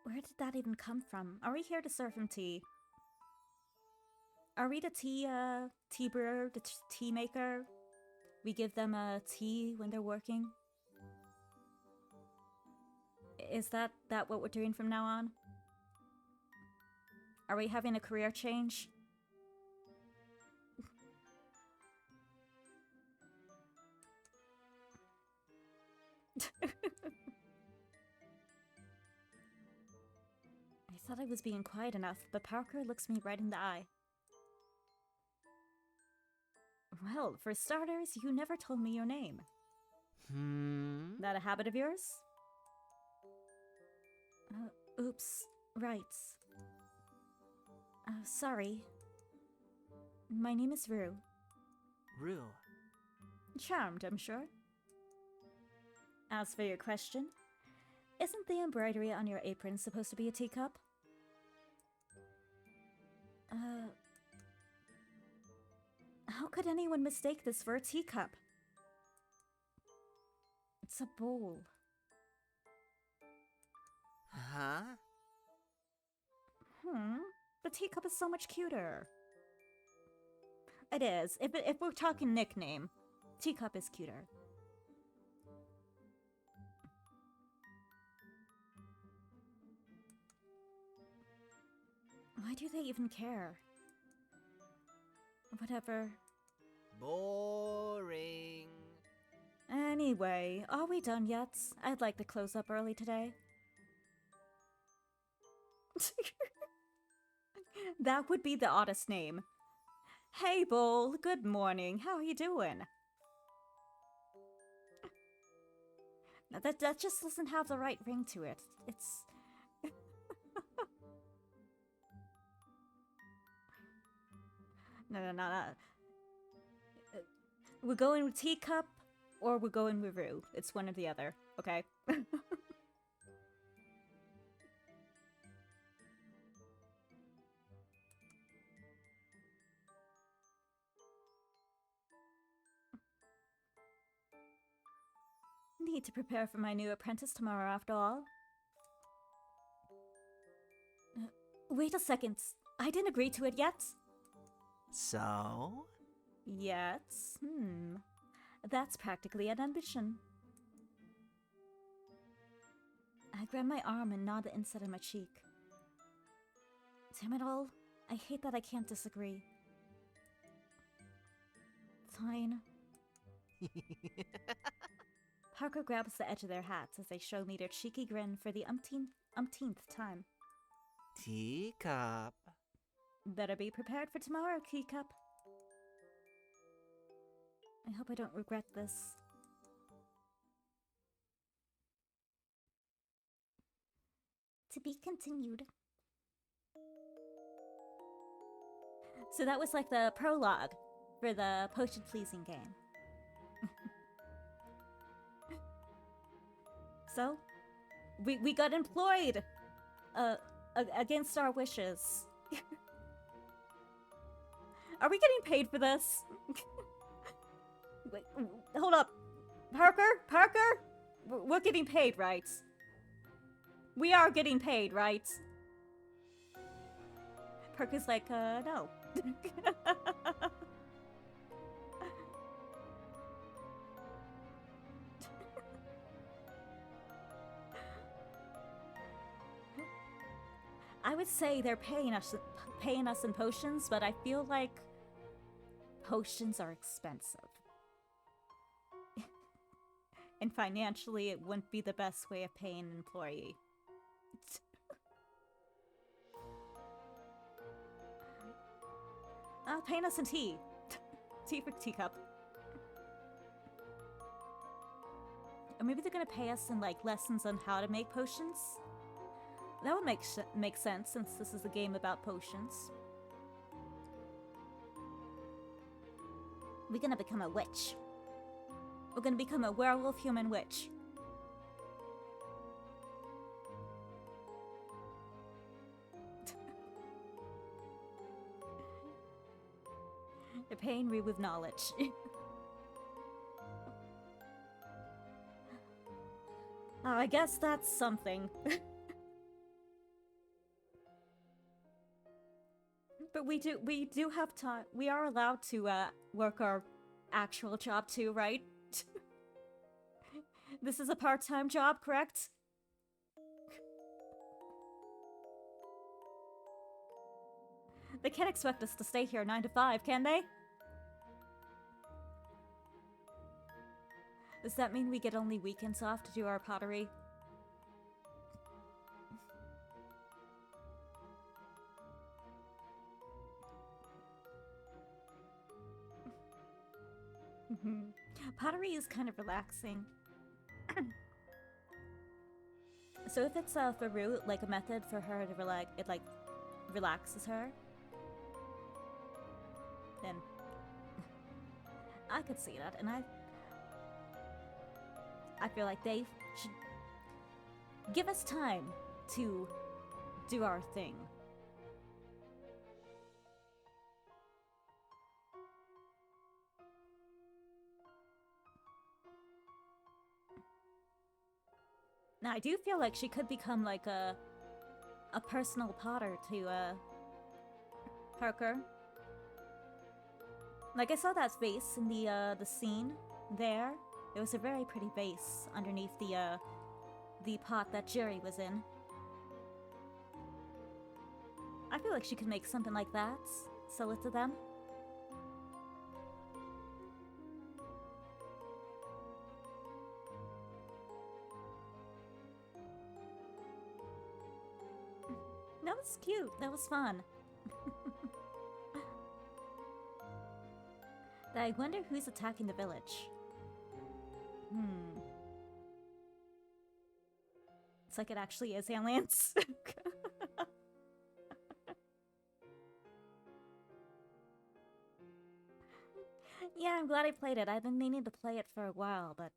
Where did that even come from? Are we here to serve him tea? Are we the tea brewer, the tea maker? We give them tea when they're working? Is that what we're doing from now on? Are we having a career change? I thought I was being quiet enough, but Parker looks me right in the eye. Well, for starters, you never told me your name. That a habit of yours? Oops. Right. Sorry. My name is Rue. Rue. Charmed, I'm sure. As for your question, isn't the embroidery on your apron supposed to be a teacup? How could anyone mistake this for a teacup? It's a bowl. Huh? The teacup is so much cuter. It is. If we're talking nickname, teacup is cuter. Why do they even care? Whatever. Boring. Anyway, are we done yet? I'd like to close up early today. That would be the oddest name. Hey, Bowl. Good morning. How are you doing? Now that just doesn't have the right ring to it. It's... No. We're going with teacup, or we're going with Rue. It's one or the other, okay? Need to prepare for my new apprentice tomorrow, after all. Wait a second. I didn't agree to it yet. So? Yet? That's practically an ambition. I grab my arm and nod the inside of my cheek. Damn it all. I hate that I can't disagree. Fine. Parker grabs the edge of their hats as they show me their cheeky grin for the umpteenth time. Teacup. Better be prepared for tomorrow, Teacup. I hope I don't regret this. To be continued. So that was like the prologue for the Potion Pleasing game. So, we got employed against our wishes. Are we getting paid for this? Wait, hold up. Parker? We're getting paid, right? We are getting paid, right? Parker's like, no. I would say they're paying us in potions, but I feel like potions are expensive. And financially, it wouldn't be the best way of paying an employee. Paying us in tea. Tea for teacup. Or maybe they're gonna pay us in, like, lessons on how to make potions? That would make sense, since this is a game about potions. We're gonna become a witch. We're gonna become a werewolf human witch. They're paying me with knowledge. Oh, I guess that's something. But we do have time. We are allowed to work our actual job too, right? This is a part-time job, correct? They can't expect us to stay here 9 to 5, can they? Does that mean we get only weekends off to do our pottery? Pottery is kind of relaxing. So if it's for Root, like a method for her to relax, it like relaxes her, then I could see that, and I feel like they should give us time to do our thing. Now, I do feel like she could become like a personal potter to Parker. Like, I saw that vase in the scene there. It was a very pretty vase underneath the pot that Jerry was in. I feel like she could make something like that, sell it to them. That was cute. That was fun. I wonder who's attacking the village. It's like it actually is aliens. Yeah, I'm glad I played it. I've been meaning to play it for a while, but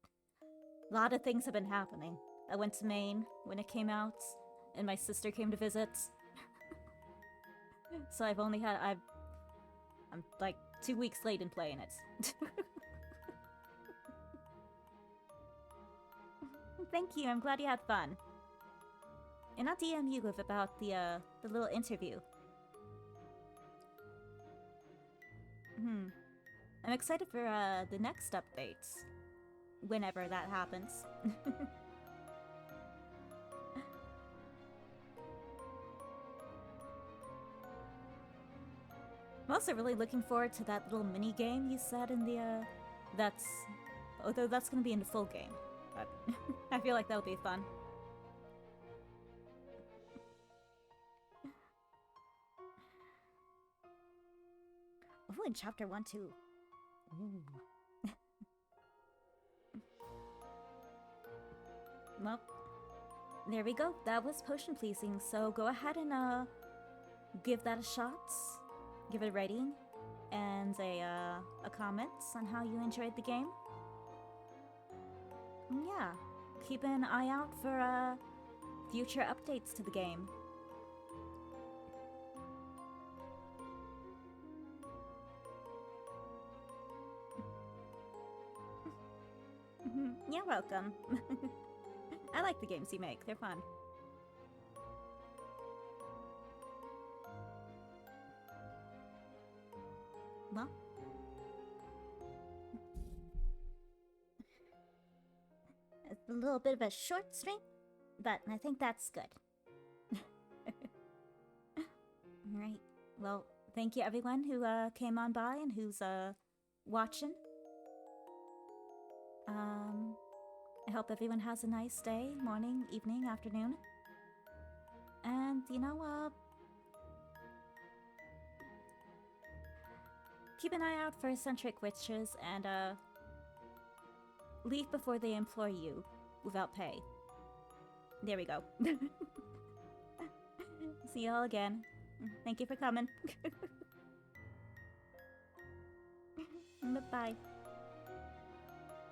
a lot of things have been happening. I went to Maine when it came out, and my sister came to visit. So I'm like 2 weeks late in playing it. Thank you, I'm glad you had fun. And I'll DM you about the little interview. I'm excited for the next updates. Whenever that happens. I'm also really looking forward to that little mini game you said in the although that's gonna be in the full game, but I feel like that'll be fun. Oh, in chapter 1 too. Ooh. Well, there we go. That was Potion Pleasing, so go ahead and give that a shot. Give it a rating and a comment on how you enjoyed the game. And yeah, keep an eye out for future updates to the game. You're welcome. I like the games you make, they're fun. Well, it's a little bit of a short stream, but I think that's good. Alright, well, thank you everyone who came on by and who's watching. I hope everyone has a nice day, morning, evening, afternoon. And, keep an eye out for eccentric witches and, leave before they employ you without pay. There we go. See y'all again. Thank you for coming. Bye-bye.